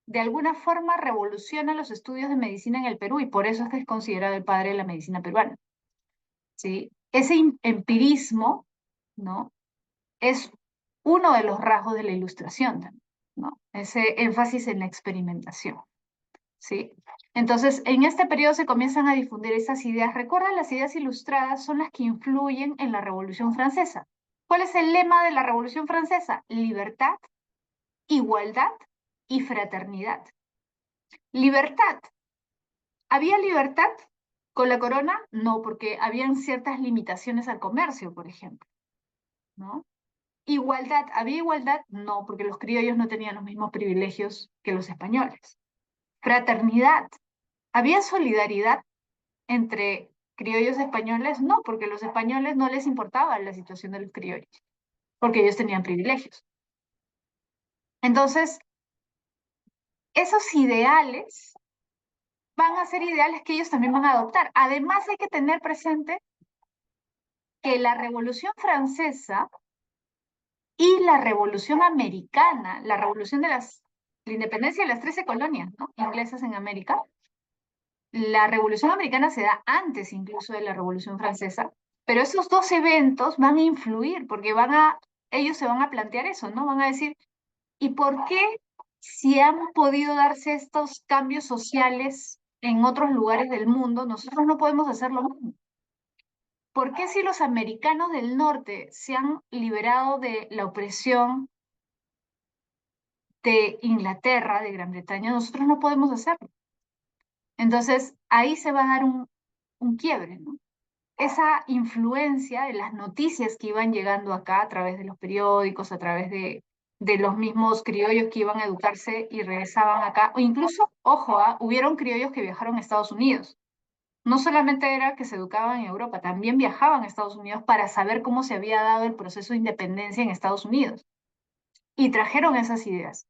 de alguna forma, revoluciona los estudios de medicina en el Perú, y por eso es que es considerado el padre de la medicina peruana. ¿Sí? Ese empirismo, ¿no? Es uno de los rasgos de la ilustración, ¿no? Ese énfasis en la experimentación, ¿sí? Entonces, en este periodo se comienzan a difundir esas ideas. Recuerda, las ideas ilustradas son las que influyen en la Revolución Francesa. ¿Cuál es el lema de la Revolución Francesa? Libertad, igualdad y fraternidad. Libertad. ¿Había libertad con la corona? No, porque habían ciertas limitaciones al comercio, por ejemplo, ¿no? Igualdad, ¿había igualdad? No, porque los criollos no tenían los mismos privilegios que los españoles. Fraternidad, ¿había solidaridad entre criollos españoles? No, porque los españoles no les importaba la situación de los criollos, porque ellos tenían privilegios. Entonces, esos ideales van a ser ideales que ellos también van a adoptar. Además, hay que tener presente que la Revolución Francesa y la Revolución Americana, la revolución de la independencia de las 13 colonias, ¿no?, inglesas en América, la Revolución Americana se da antes incluso de la Revolución Francesa, pero esos dos eventos van a influir porque ellos se van a plantear eso, ¿no? Van a decir, ¿y por qué si han podido darse estos cambios sociales en otros lugares del mundo, nosotros no podemos hacer lo mismo? ¿Por qué si los americanos del norte se han liberado de la opresión de Inglaterra, de Gran Bretaña, nosotros no podemos hacerlo? Entonces, ahí se va a dar un quiebre, ¿no? Esa influencia de las noticias que iban llegando acá a través de los periódicos, a través de los mismos criollos que iban a educarse y regresaban acá, o incluso, ojo, hubieron criollos que viajaron a Estados Unidos. No solamente era que se educaban en Europa, también viajaban a Estados Unidos para saber cómo se había dado el proceso de independencia en Estados Unidos. Y trajeron esas ideas.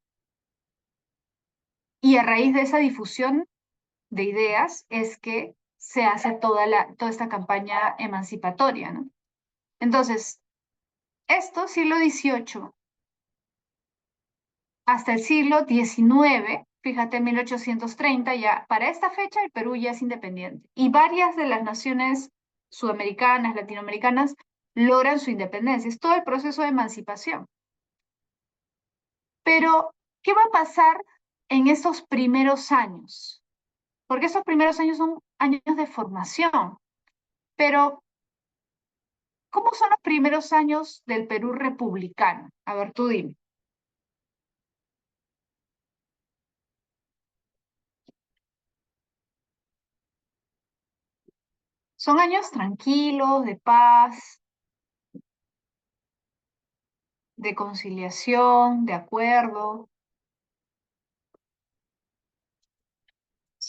Y a raíz de esa difusión de ideas es que se hace toda esta campaña emancipatoria, ¿no? Entonces, esto, siglo XVIII, hasta el siglo XIX, fíjate, 1830, ya para esta fecha el Perú ya es independiente. Y varias de las naciones sudamericanas, latinoamericanas, logran su independencia. Es todo el proceso de emancipación. Pero, ¿qué va a pasar en esos primeros años, porque esos primeros años son años de formación, pero ¿cómo son los primeros años del Perú republicano? A ver, tú dime. Son años tranquilos, de paz, de conciliación, de acuerdo.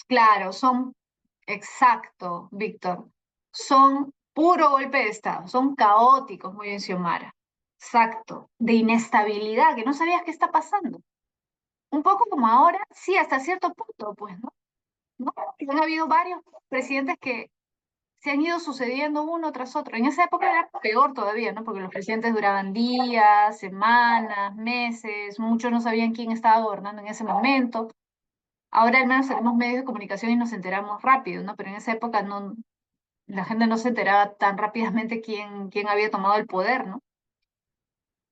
Claro, son, exacto, Víctor, son puro golpe de Estado, son caóticos, muy bien, Xiomara. Exacto, de inestabilidad, que no sabías qué está pasando. Un poco como ahora, sí, hasta cierto punto, pues, ¿no? ¿No? Y han habido varios presidentes que se han ido sucediendo uno tras otro. En esa época era peor todavía, ¿no? Porque los presidentes duraban días, semanas, meses, muchos no sabían quién estaba gobernando en ese momento. Ahora al menos tenemos medios de comunicación y nos enteramos rápido, ¿no? Pero en esa época no, la gente no se enteraba tan rápidamente quién había tomado el poder, ¿no?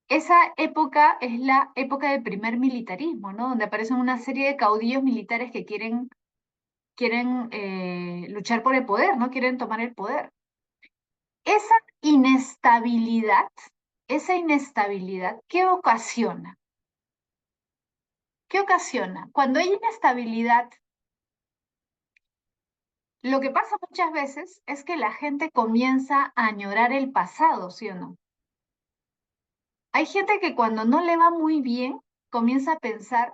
Esa época es la época del primer militarismo, ¿no? Donde aparecen una serie de caudillos militares que quieren luchar por el poder, ¿no? Quieren tomar el poder. Esa inestabilidad, esa inestabilidad, ¿qué ocasiona? ¿Qué ocasiona? Cuando hay inestabilidad, lo que pasa muchas veces es que la gente comienza a añorar el pasado, ¿sí o no? Hay gente que cuando no le va muy bien, comienza a pensar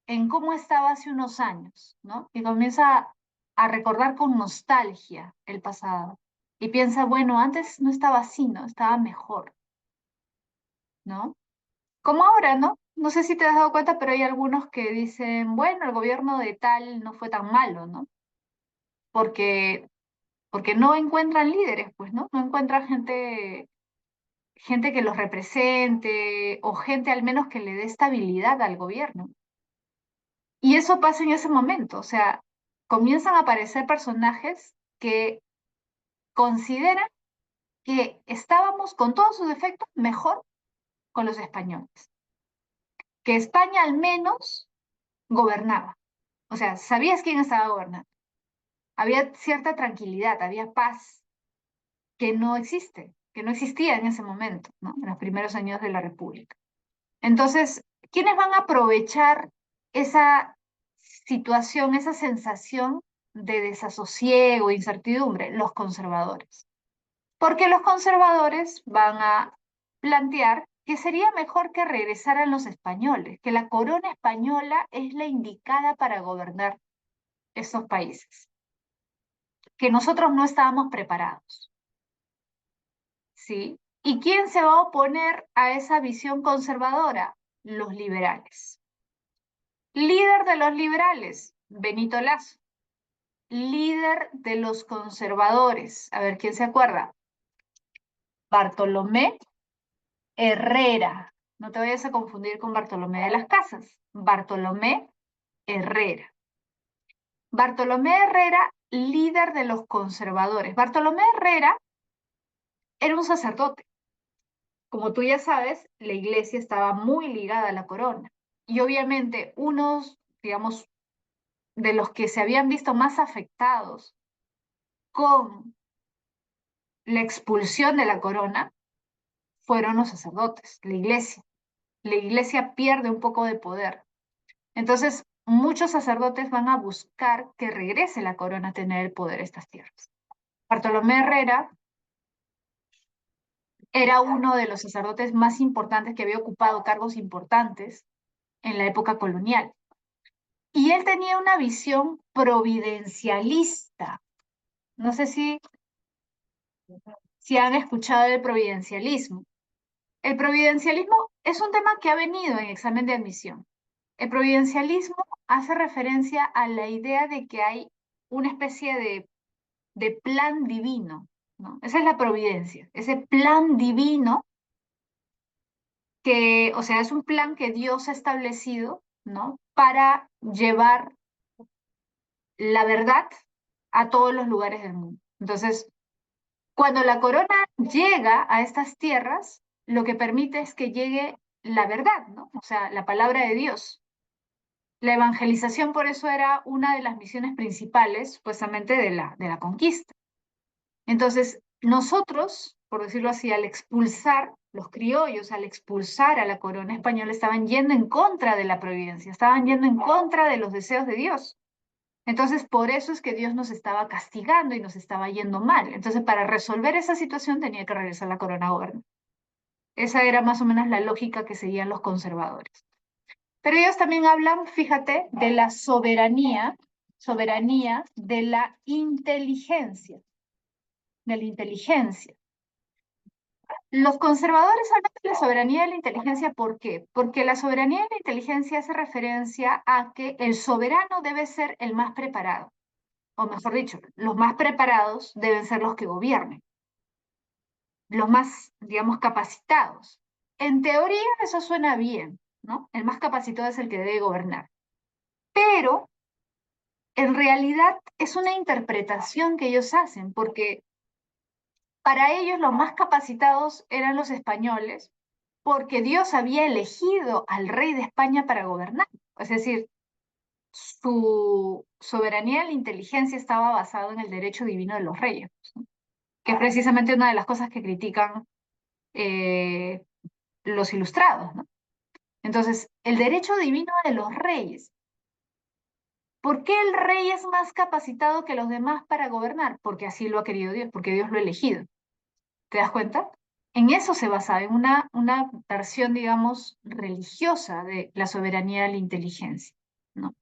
en cómo estaba hace unos años, ¿no? Y comienza a recordar con nostalgia el pasado. Y piensa, bueno, antes no estaba así, ¿no? Estaba mejor, ¿no? Como ahora, ¿no? No sé si te has dado cuenta, pero hay algunos que dicen, bueno, el gobierno de tal no fue tan malo, ¿no? Porque, porque no encuentran líderes, pues, ¿no? No encuentran gente que los represente o gente al menos que le dé estabilidad al gobierno. Y eso pasa en ese momento, o sea, comienzan a aparecer personajes que consideran que estábamos con todos sus defectos mejor con los españoles, que España al menos gobernaba, o sea, sabías quién estaba gobernando, había cierta tranquilidad, había paz que no existía en ese momento, ¿no? En los primeros años de la República. Entonces, ¿quiénes van a aprovechar esa situación, esa sensación de desasosiego, incertidumbre? Los conservadores. Porque los conservadores van a plantear que sería mejor que regresaran los españoles, que la corona española es la indicada para gobernar esos países, que nosotros no estábamos preparados, ¿sí? ¿Y quién se va a oponer a esa visión conservadora? Los liberales. Líder de los liberales, Benito Lazo. Líder de los conservadores, a ver quién se acuerda, Bartolomé Herrera. No te vayas a confundir con Bartolomé de las Casas. Bartolomé Herrera. Bartolomé Herrera, líder de los conservadores. Bartolomé Herrera era un sacerdote. Como tú ya sabes, la iglesia estaba muy ligada a la corona. Y obviamente unos, digamos, de los que se habían visto más afectados con la expulsión de la corona fueron los sacerdotes, la iglesia. La iglesia pierde un poco de poder. Entonces, muchos sacerdotes van a buscar que regrese la corona a tener el poder de estas tierras. Bartolomé Herrera era uno de los sacerdotes más importantes que había ocupado cargos importantes en la época colonial. Y él tenía una visión providencialista. No sé si han escuchado del providencialismo. El providencialismo es un tema que ha venido en examen de admisión. El providencialismo hace referencia a la idea de que hay una especie de plan divino, ¿no? Esa es la providencia, ese plan divino que, o sea, es un plan que Dios ha establecido, ¿no? Para llevar la verdad a todos los lugares del mundo. Entonces, cuando la corona llega a estas tierras, lo que permite es que llegue la verdad, ¿no? O sea, la palabra de Dios. La evangelización por eso era una de las misiones principales, supuestamente, de la conquista. Entonces, nosotros, por decirlo así, al expulsar los criollos, al expulsar a la corona española, estaban yendo en contra de la providencia, estaban yendo en contra de los deseos de Dios. Entonces, por eso es que Dios nos estaba castigando y nos estaba yendo mal. Entonces, para resolver esa situación tenía que regresar la corona a gobernar. Esa era más o menos la lógica que seguían los conservadores. Pero ellos también hablan, fíjate, de la soberanía, soberanía de la inteligencia, de la inteligencia. Los conservadores hablan de la soberanía de la inteligencia, ¿por qué? Porque la soberanía de la inteligencia hace referencia a que el soberano debe ser el más preparado, o mejor dicho, los más preparados deben ser los que gobiernen, los más, digamos, capacitados. En teoría eso suena bien, ¿no? El más capacitado es el que debe gobernar, pero en realidad es una interpretación que ellos hacen, porque para ellos los más capacitados eran los españoles, porque Dios había elegido al rey de España para gobernar. Es decir, su soberanía en la inteligencia estaba basado en el derecho divino de los reyes, ¿no? Que es precisamente una de las cosas que critican eh, los ilustrados, ¿no? Entonces, el derecho divino de los reyes. ¿Por qué el rey es más capacitado que los demás para gobernar? Porque así lo ha querido Dios, porque Dios lo ha elegido. ¿Te das cuenta? En eso se basa, en una versión, digamos, religiosa de la soberanía de la inteligencia, ¿no?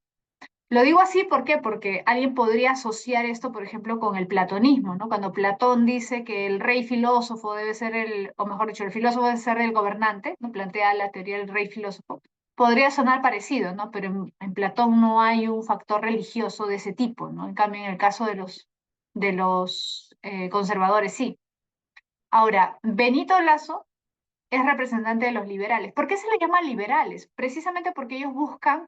Lo digo así, ¿por qué? Porque alguien podría asociar esto, por ejemplo, con el platonismo, ¿no? Cuando Platón dice que el rey filósofo debe ser o mejor dicho, el filósofo debe ser el gobernante, ¿no? Plantea la teoría del rey filósofo. Podría sonar parecido, ¿no? Pero en Platón no hay un factor religioso de ese tipo, ¿no? En cambio, en el caso de los conservadores, sí. Ahora, Benito Lasso es representante de los liberales. ¿Por qué se le llama liberales? Precisamente porque ellos buscan,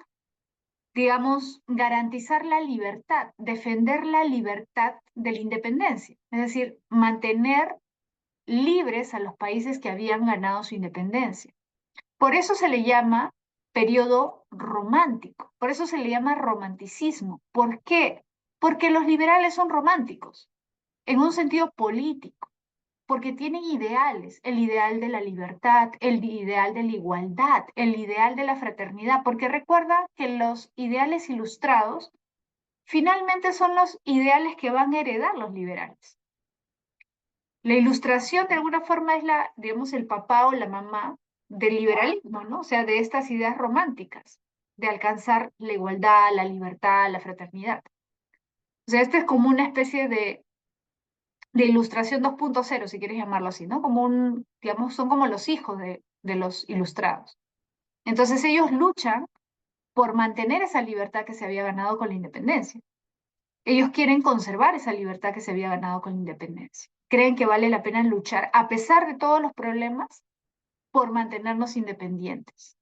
digamos, garantizar la libertad, defender la libertad de la independencia, es decir, mantener libres a los países que habían ganado su independencia. Por eso se le llama periodo romántico, por eso se le llama romanticismo. ¿Por qué? Porque los liberales son románticos, en un sentido político, porque tienen ideales, el ideal de la libertad, el ideal de la igualdad, el ideal de la fraternidad, porque recuerda que los ideales ilustrados finalmente son los ideales que van a heredar los liberales. La ilustración de alguna forma es la, digamos, el papá o la mamá del liberalismo, ¿no? O sea, de estas ideas románticas, de alcanzar la igualdad, la libertad, la fraternidad. O sea, este es como una especie de ilustración 2.0, si quieres llamarlo así, ¿no? Como un, digamos, son como los hijos de los ilustrados. Entonces ellos luchan por mantener esa libertad que se había ganado con la independencia. Ellos quieren conservar esa libertad que se había ganado con la independencia. Creen que vale la pena luchar, a pesar de todos los problemas, por mantenernos independientes.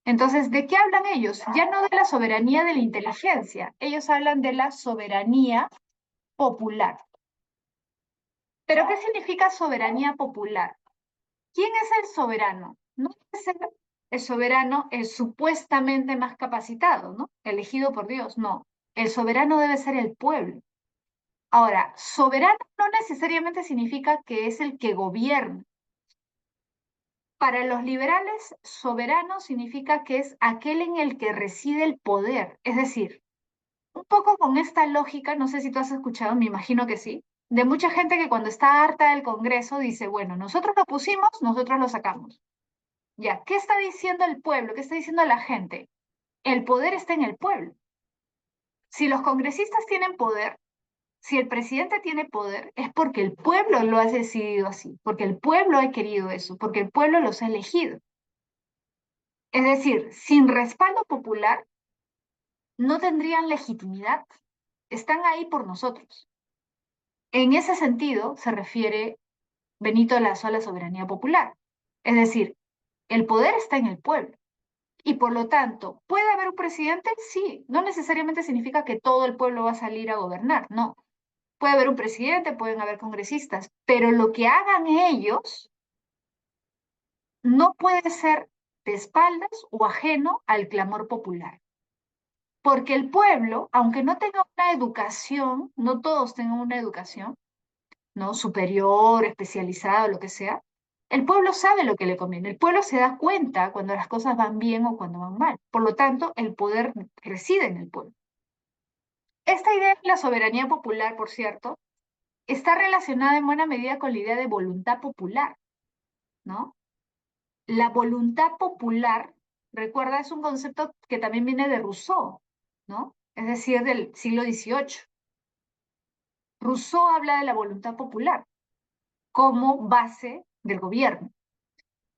Entonces, ¿de qué hablan ellos? Ya no de la soberanía de la inteligencia, ellos hablan de la soberanía popular. ¿Pero qué significa soberanía popular? ¿Quién es el soberano? No debe ser el soberano el supuestamente más capacitado, ¿no? Elegido por Dios, no. El soberano debe ser el pueblo. Ahora, soberano no necesariamente significa que es el que gobierna. Para los liberales, soberano significa que es aquel en el que reside el poder. Es decir, un poco con esta lógica, no sé si tú has escuchado, me imagino que sí, de mucha gente que cuando está harta del Congreso dice, bueno, nosotros lo pusimos, nosotros lo sacamos. Ya, ¿qué está diciendo el pueblo? ¿Qué está diciendo la gente? El poder está en el pueblo. Si los congresistas tienen poder, si el presidente tiene poder, es porque el pueblo lo ha decidido así, porque el pueblo ha querido eso, porque el pueblo los ha elegido. Es decir, sin respaldo popular no tendrían legitimidad. Están ahí por nosotros. En ese sentido se refiere Benito Lasso a la soberanía popular. Es decir, el poder está en el pueblo. Y por lo tanto, ¿puede haber un presidente? Sí, no necesariamente significa que todo el pueblo va a salir a gobernar, no. Puede haber un presidente, pueden haber congresistas, pero lo que hagan ellos no puede ser de espaldas o ajeno al clamor popular. Porque el pueblo, aunque no tenga una educación, no todos tengan una educación, ¿no? Superior, especializada o lo que sea, el pueblo sabe lo que le conviene. El pueblo se da cuenta cuando las cosas van bien o cuando van mal. Por lo tanto, el poder reside en el pueblo. Esta idea de la soberanía popular, por cierto, está relacionada en buena medida con la idea de voluntad popular, ¿no? La voluntad popular, recuerda, es un concepto que también viene de Rousseau, ¿no? Es decir, del siglo XVIII. Rousseau habla de la voluntad popular como base del gobierno.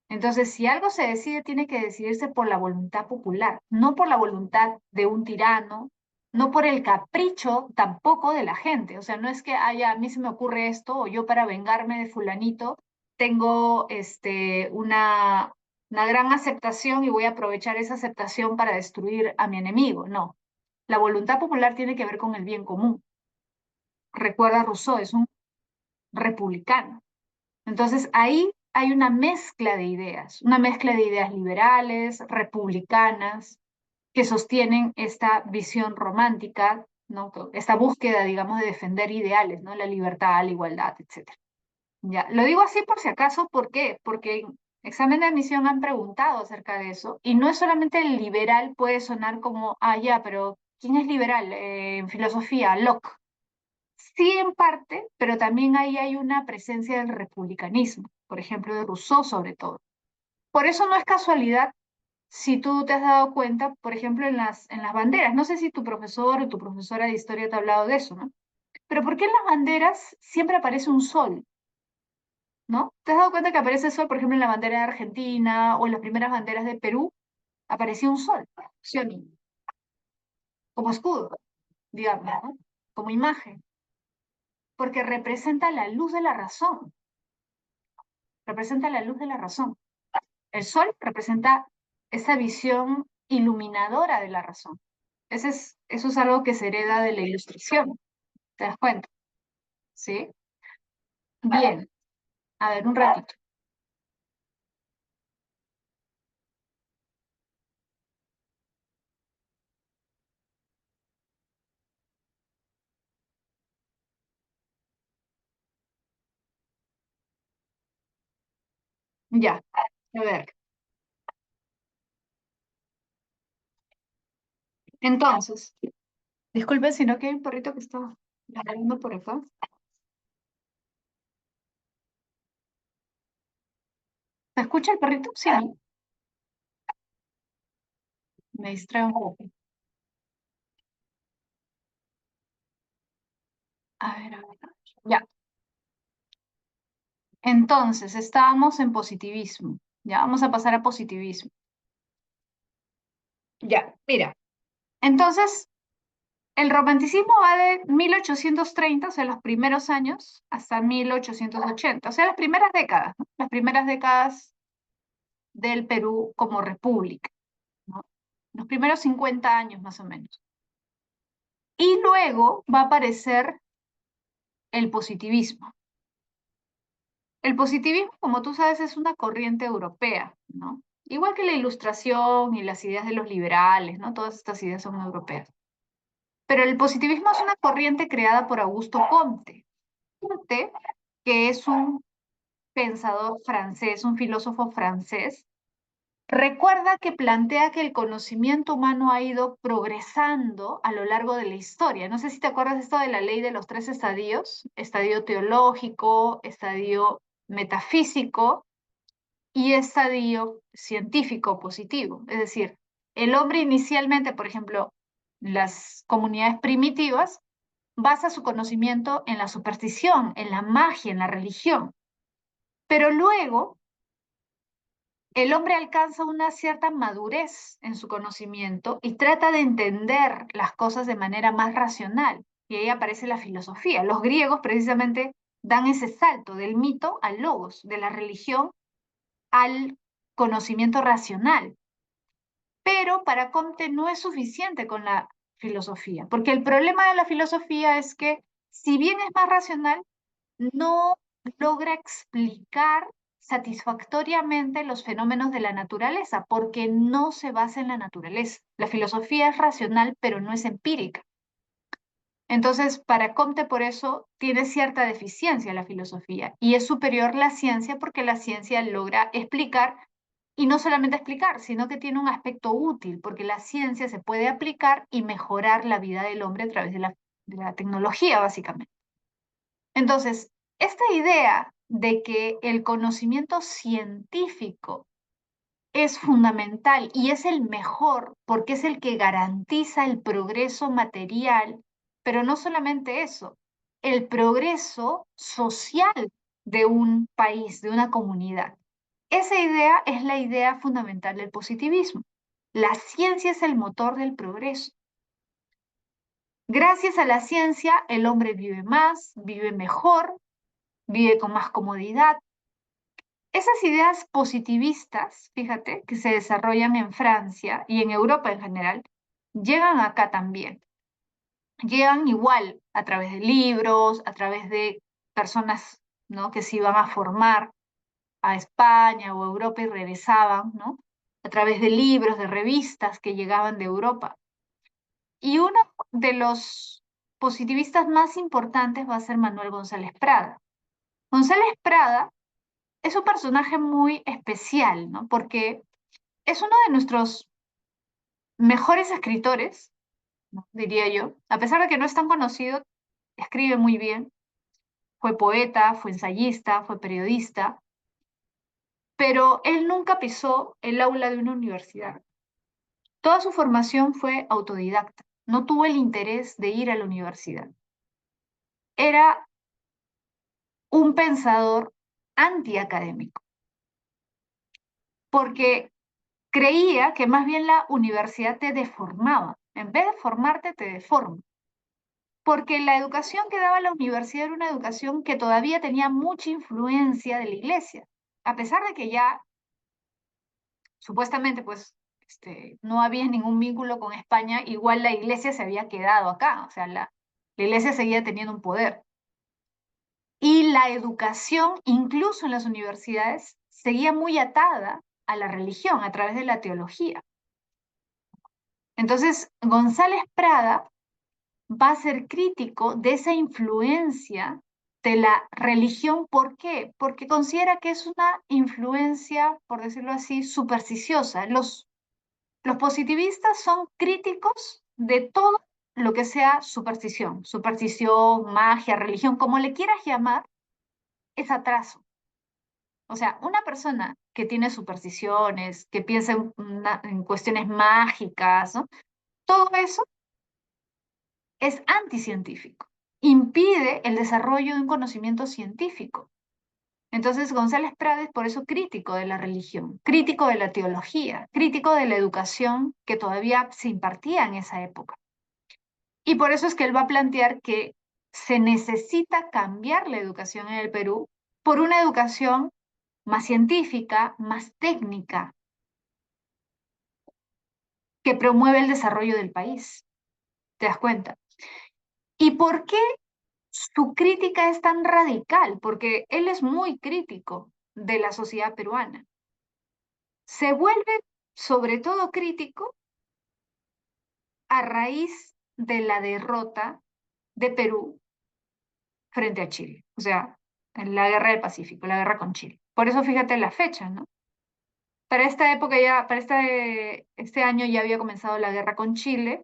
Entonces, si algo se decide, tiene que decidirse por la voluntad popular, no por la voluntad de un tirano, no por el capricho tampoco de la gente. O sea, no es que haya, a mí se me ocurre esto, o yo para vengarme de fulanito tengo una gran aceptación y voy a aprovechar esa aceptación para destruir a mi enemigo. No, la voluntad popular tiene que ver con el bien común. Recuerda, Rousseau es un republicano. Entonces ahí hay una mezcla de ideas liberales, republicanas, que sostienen esta visión romántica, ¿no? Esta búsqueda, digamos, de defender ideales, ¿no? La libertad, la igualdad, etcétera. Ya, lo digo así por si acaso, ¿por qué? Porque en examen de admisión han preguntado acerca de eso, y no es solamente el liberal puede sonar como, ah, ya, pero ¿quién es liberal? En filosofía, Locke. Sí, en parte, pero también ahí hay una presencia del republicanismo, por ejemplo, de Rousseau sobre todo. Por eso no es casualidad si tú te has dado cuenta, por ejemplo, en las banderas. No sé si tu profesor o tu profesora de historia te ha hablado de eso, ¿no? Pero ¿por qué en las banderas siempre aparece un sol? ¿No? ¿Te has dado cuenta que aparece el sol, por ejemplo, en la bandera de Argentina o en las primeras banderas de Perú? Aparecía un sol, ¿sí o no? Como escudo, digamos, ¿no? Como imagen, porque representa la luz de la razón, representa la luz de la razón. El sol representa esa visión iluminadora de la razón. Eso es algo que se hereda de la ilustración, ¿te das cuenta? ¿Sí? Bien, a ver, un ratito. Ya, a ver. Entonces, disculpe si no que hay un perrito que está ladrando por acá. ¿Se escucha el perrito? Sí, ¿no? Me distrae un poco. A ver. Ya, entonces, estábamos en positivismo. Ya, vamos a pasar a positivismo. Ya, mira. Entonces, el romanticismo va de 1830, o sea, los primeros años, hasta 1880, o sea, las primeras décadas, ¿no? Las primeras décadas del Perú como república, ¿no? Los primeros 50 años más o menos. Y luego va a aparecer el positivismo. El positivismo, como tú sabes, es una corriente europea, ¿no? Igual que la ilustración y las ideas de los liberales, ¿no? Todas estas ideas son europeas. Pero el positivismo es una corriente creada por Augusto Comte. Comte, que es un pensador francés, un filósofo francés, recuerda que plantea que el conocimiento humano ha ido progresando a lo largo de la historia. No sé si te acuerdas de esto de la ley de los tres estadios, estadio teológico, estadio metafísico y estadio científico positivo. Es decir, el hombre inicialmente, por ejemplo, las comunidades primitivas, basa su conocimiento en la superstición, en la magia, en la religión. Pero luego el hombre alcanza una cierta madurez en su conocimiento y trata de entender las cosas de manera más racional. Y ahí aparece la filosofía. Los griegos precisamente dan ese salto del mito al logos, de la religión al conocimiento racional. Pero para Comte no es suficiente con la filosofía, porque el problema de la filosofía es que si bien es más racional, no logra explicar satisfactoriamente los fenómenos de la naturaleza, porque no se basa en la naturaleza. La filosofía es racional, pero no es empírica. Entonces, para Comte, por eso, tiene cierta deficiencia la filosofía y es superior la ciencia porque la ciencia logra explicar y no solamente explicar, sino que tiene un aspecto útil, porque la ciencia se puede aplicar y mejorar la vida del hombre a través de la tecnología, básicamente. Entonces, esta idea de que el conocimiento científico es fundamental y es el mejor porque es el que garantiza el progreso material, pero no solamente eso, el progreso social de un país, de una comunidad. Esa idea es la idea fundamental del positivismo. La ciencia es el motor del progreso. Gracias a la ciencia, el hombre vive más, vive mejor, vive con más comodidad. Esas ideas positivistas, fíjate, que se desarrollan en Francia y en Europa en general, llegan acá también. Llegan igual a través de libros, a través de personas, ¿no?, que se iban a formar a España o Europa y regresaban, ¿no?, a través de libros, de revistas que llegaban de Europa. Y uno de los positivistas más importantes va a ser Manuel González Prada. González Prada es un personaje muy especial, ¿no? Porque es uno de nuestros mejores escritores, ¿no?, diría yo. A pesar de que no es tan conocido, escribe muy bien. Fue poeta, fue ensayista, fue periodista, pero él nunca pisó el aula de una universidad. Toda su formación fue autodidacta. No tuvo el interés de ir a la universidad. Era un pensador antiacadémico, porque creía que más bien la universidad te deformaba. En vez de formarte, te deforma. Porque la educación que daba la universidad era una educación que todavía tenía mucha influencia de la iglesia. A pesar de que ya supuestamente pues no había ningún vínculo con España, igual la iglesia se había quedado acá, o sea, la iglesia seguía teniendo un poder. Y la educación, incluso en las universidades, seguía muy atada a la religión a través de la teología. Entonces, González Prada va a ser crítico de esa influencia de la religión. ¿Por qué? Porque considera que es una influencia, por decirlo así, supersticiosa. Los positivistas son críticos de todo lo que sea superstición. Superstición, magia, religión, como le quieras llamar, es atraso. O sea, una persona que tiene supersticiones, que piensa en cuestiones mágicas, ¿no?, todo eso es anticientífico, impide el desarrollo de un conocimiento científico. Entonces, González Prada es por eso crítico de la religión, crítico de la teología, crítico de la educación que todavía se impartía en esa época. Y por eso es que él va a plantear que se necesita cambiar la educación en el Perú por una educación más científica, más técnica, que promueve el desarrollo del país. ¿Te das cuenta? ¿Y por qué su crítica es tan radical? Porque él es muy crítico de la sociedad peruana. Se vuelve sobre todo crítico a raíz de la derrota de Perú frente a Chile, o sea, en la guerra del Pacífico, la guerra con Chile. Por eso fíjate la fecha, ¿no? Para esta época ya, para este año ya había comenzado la guerra con Chile.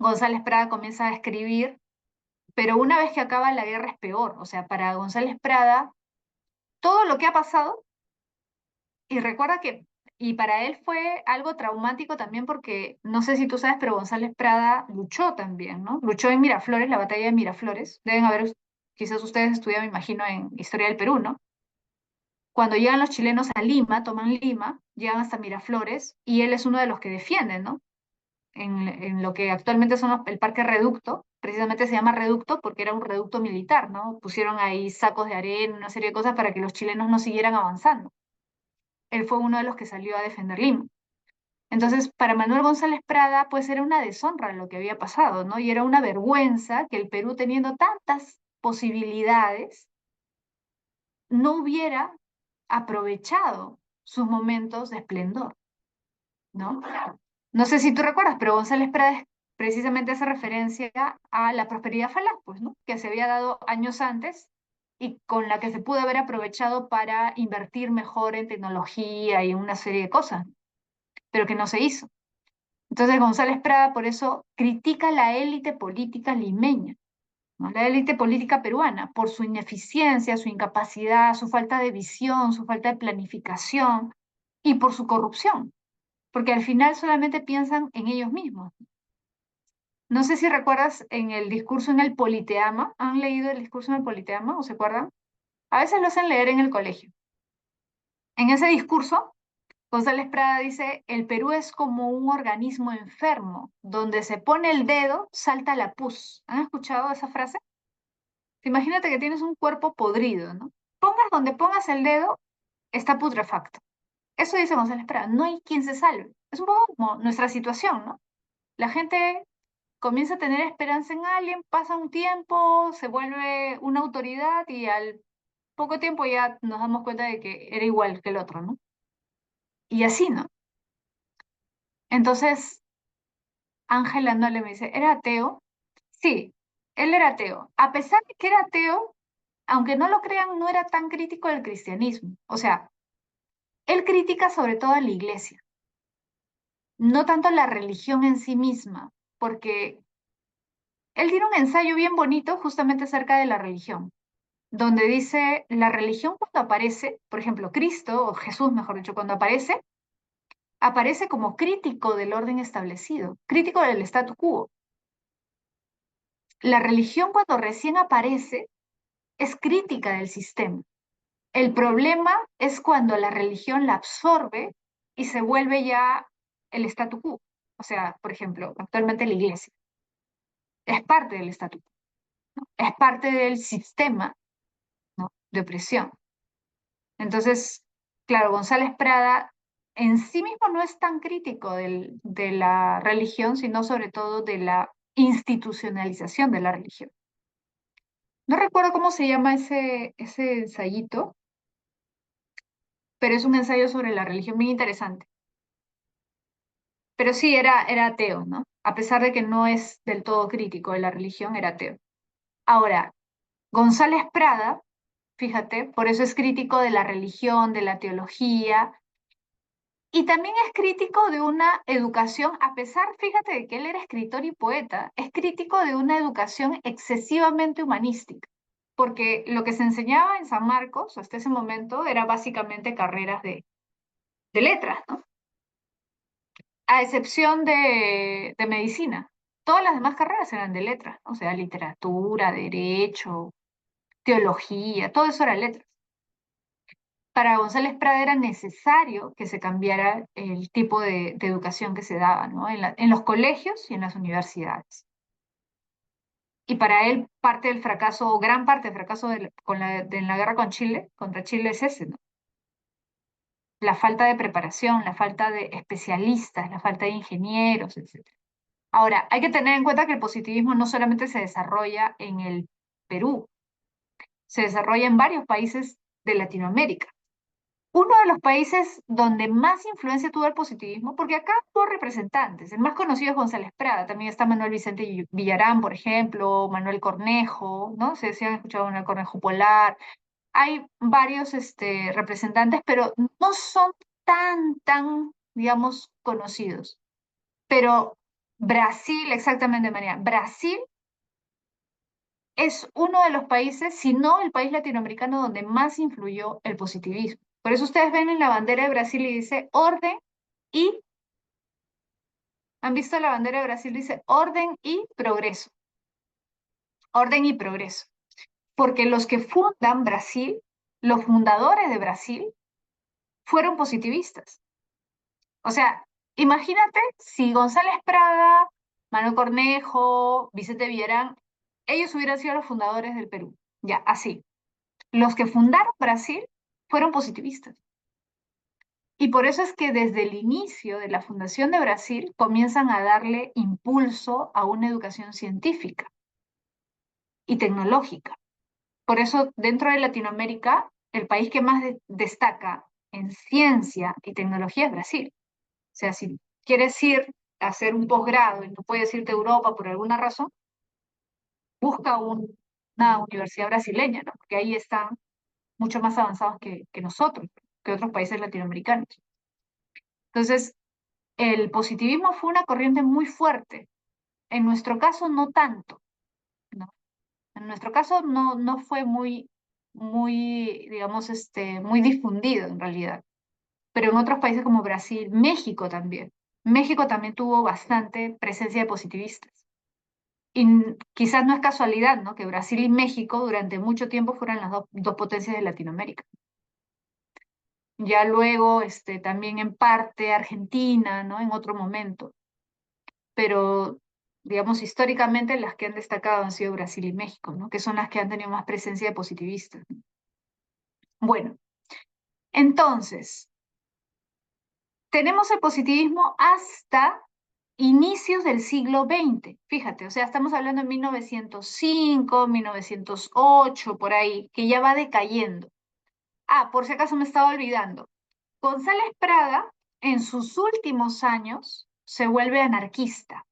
González Prada comienza a escribir, pero una vez que acaba la guerra es peor. O sea, para González Prada, todo lo que ha pasado, y recuerda que, y para él fue algo traumático también porque, no sé si tú sabes, pero González Prada luchó también, ¿no? Luchó en Miraflores, la batalla de Miraflores. Deben haber, quizás ustedes estudian, me imagino, en Historia del Perú, ¿no? Cuando llegan los chilenos a Lima, toman Lima, llegan hasta Miraflores, y él es uno de los que defienden, ¿no? En lo que actualmente son el Parque Reducto, precisamente se llama Reducto porque era un reducto militar, ¿no? Pusieron ahí sacos de arena, una serie de cosas para que los chilenos no siguieran avanzando. Él fue uno de los que salió a defender Lima. Entonces, para Manuel González Prada, pues era una deshonra lo que había pasado, ¿no? Y era una vergüenza que el Perú, teniendo tantas posibilidades, no hubiera aprovechado sus momentos de esplendor, ¿no? No sé si tú recuerdas, pero González Prada precisamente hace referencia a la prosperidad falaz, pues, ¿no? Que se había dado años antes y con la que se pudo haber aprovechado para invertir mejor en tecnología y en una serie de cosas, pero que no se hizo. Entonces González Prada por eso critica la élite política limeña, ¿no? La élite política peruana, por su ineficiencia, su incapacidad, su falta de visión, su falta de planificación y por su corrupción, porque al final solamente piensan en ellos mismos. No sé si recuerdas en el discurso en el Politeama, ¿han leído el discurso en el Politeama o se acuerdan? A veces lo hacen leer en el colegio. En ese discurso, González Prada dice, el Perú es como un organismo enfermo, donde se pone el dedo, salta la pus. ¿Han escuchado esa frase? Imagínate que tienes un cuerpo podrido, ¿no? Pongas donde pongas el dedo, está putrefacto. Eso dice González Prada, no hay quien se salve. Es un poco como nuestra situación, ¿no? La gente comienza a tener esperanza en alguien, pasa un tiempo, se vuelve una autoridad y al poco tiempo ya nos damos cuenta de que era igual que el otro, ¿no? Y así, ¿no? Entonces, Ángela no le me dice, ¿era ateo? Sí, él era ateo. A pesar de que era ateo, aunque no lo crean, no era tan crítico del cristianismo. O sea, él critica sobre todo a la iglesia, no tanto la religión en sí misma, porque él tiene un ensayo bien bonito justamente acerca de la religión, donde dice, la religión cuando aparece, por ejemplo, Cristo, o Jesús, mejor dicho, cuando aparece, aparece como crítico del orden establecido, crítico del statu quo. La religión cuando recién aparece es crítica del sistema. El problema es cuando la religión la absorbe y se vuelve ya el statu quo. O sea, por ejemplo, actualmente la iglesia es parte del statu quo, ¿no? Es parte del sistema, ¿no? De opresión. Entonces, claro, González Prada en sí mismo no es tan crítico de la religión, sino sobre todo de la institucionalización de la religión. No recuerdo cómo se llama ese ensayito, pero es un ensayo sobre la religión bien interesante. Pero sí, era ateo, ¿no? A pesar de que no es del todo crítico de la religión, era ateo. Ahora, González Prada, fíjate, por eso es crítico de la religión, de la teología, y también es crítico de una educación, a pesar, fíjate, de que él era escritor y poeta, es crítico de una educación excesivamente humanística, porque lo que se enseñaba en San Marcos hasta ese momento era básicamente carreras de letras, ¿no? A excepción de medicina. Todas las demás carreras eran de letras, ¿no? O sea, literatura, derecho, teología, todo eso era letras. Para González Prada era necesario que se cambiara el tipo de educación que se daba, ¿no? En los colegios y en las universidades. Y para él, parte del fracaso, o gran parte del fracaso en la guerra con Chile, contra Chile es ese, ¿no? La falta de preparación, la falta de especialistas, la falta de ingenieros, etc. Ahora, hay que tener en cuenta que el positivismo no solamente se desarrolla en el Perú, se desarrolla en varios países de Latinoamérica. Uno de los países donde más influencia tuvo el positivismo, porque acá hubo representantes, el más conocido es González Prada, también está Manuel Vicente Villarán, por ejemplo, Manuel Cornejo, ¿no? Se han escuchado Manuel Cornejo Polar. Hay varios representantes, pero no son tan, digamos, conocidos. Pero Brasil, exactamente, María, Brasil es uno de los países, si no el país latinoamericano donde más influyó el positivismo. Por eso ustedes ven en la bandera de Brasil y dice orden y, ¿han visto la bandera de Brasil? Dice orden y progreso. Orden y progreso. Porque los que fundan Brasil, los fundadores de Brasil, fueron positivistas. O sea, imagínate si González Prada, Manuel Cornejo, Vicente Villarán, ellos hubieran sido los fundadores del Perú. Ya, así. Los que fundaron Brasil fueron positivistas. Y por eso es que desde el inicio de la fundación de Brasil comienzan a darle impulso a una educación científica y tecnológica. Por eso dentro de Latinoamérica el país que más destaca en ciencia y tecnología es Brasil. O sea, si quieres ir a hacer un posgrado y no puedes irte a Europa por alguna razón, busca una universidad brasileña, ¿no? Porque ahí están mucho más avanzados que nosotros, que otros países latinoamericanos. Entonces, el positivismo fue una corriente muy fuerte. En nuestro caso, no tanto, ¿no? En nuestro caso, no fue digamos, muy difundido en realidad. Pero en otros países como Brasil, México también. México también tuvo bastante presencia de positivistas. Y quizás no es casualidad, ¿no? Que Brasil y México durante mucho tiempo fueran las dos potencias de Latinoamérica. Ya luego, también en parte Argentina, ¿no? En otro momento. Pero, digamos, históricamente las que han destacado han sido Brasil y México, ¿no? Que son las que han tenido más presencia de positivistas. Bueno, entonces, tenemos el positivismo hasta inicios del siglo XX. Fíjate, o sea, estamos hablando de 1905, 1908, por ahí, que ya va decayendo. Ah, por si acaso me estaba olvidando. González Prada, en sus últimos años, se vuelve anarquista.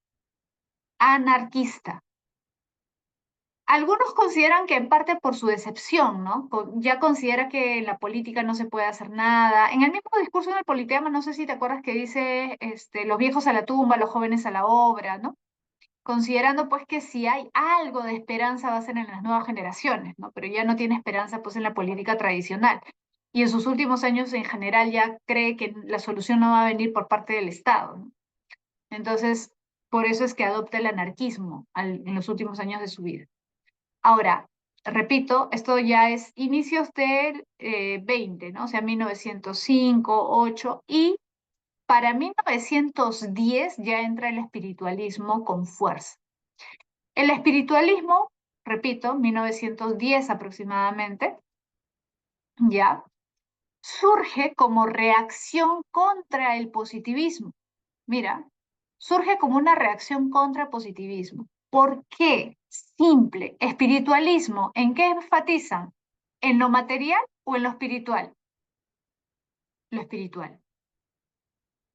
Anarquista. Algunos consideran que en parte por su decepción, ¿no? Ya considera que en la política no se puede hacer nada. En el mismo discurso en el Politeama, no sé si te acuerdas que dice, los viejos a la tumba, los jóvenes a la obra, ¿no? Considerando pues que si hay algo de esperanza va a ser en las nuevas generaciones, ¿no? Pero ya no tiene esperanza pues en la política tradicional. Y en sus últimos años en general ya cree que la solución no va a venir por parte del Estado, ¿no? Entonces, por eso es que adopta el anarquismo en los últimos años de su vida. Ahora, repito, esto ya es inicios del 20, ¿no? O sea, 1905, 8, y para 1910 ya entra el espiritualismo con fuerza. El espiritualismo, repito, 1910 aproximadamente, ya, surge como reacción contra el positivismo. Mira, surge como una reacción contra el positivismo. ¿Por qué? Simple. Espiritualismo, ¿en qué enfatizan? ¿En lo material o en lo espiritual? Lo espiritual,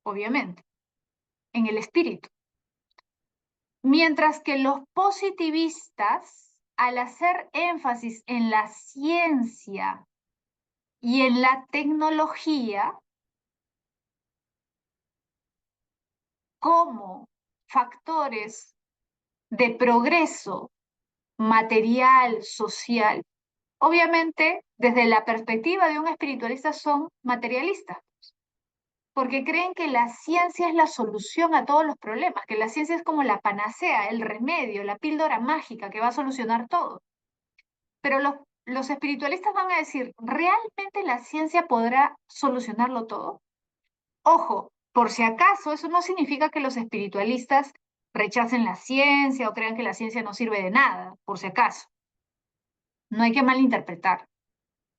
obviamente, en el espíritu. Mientras que los positivistas, al hacer énfasis en la ciencia y en la tecnología como factores de progreso material, social, obviamente desde la perspectiva de un espiritualista son materialistas, porque creen que la ciencia es la solución a todos los problemas, que la ciencia es como la panacea, el remedio, la píldora mágica que va a solucionar todo. Pero los espiritualistas van a decir, ¿realmente la ciencia podrá solucionarlo todo? Ojo, por si acaso, eso no significa que los espiritualistas rechacen la ciencia o crean que la ciencia no sirve de nada, por si acaso. No hay que malinterpretar.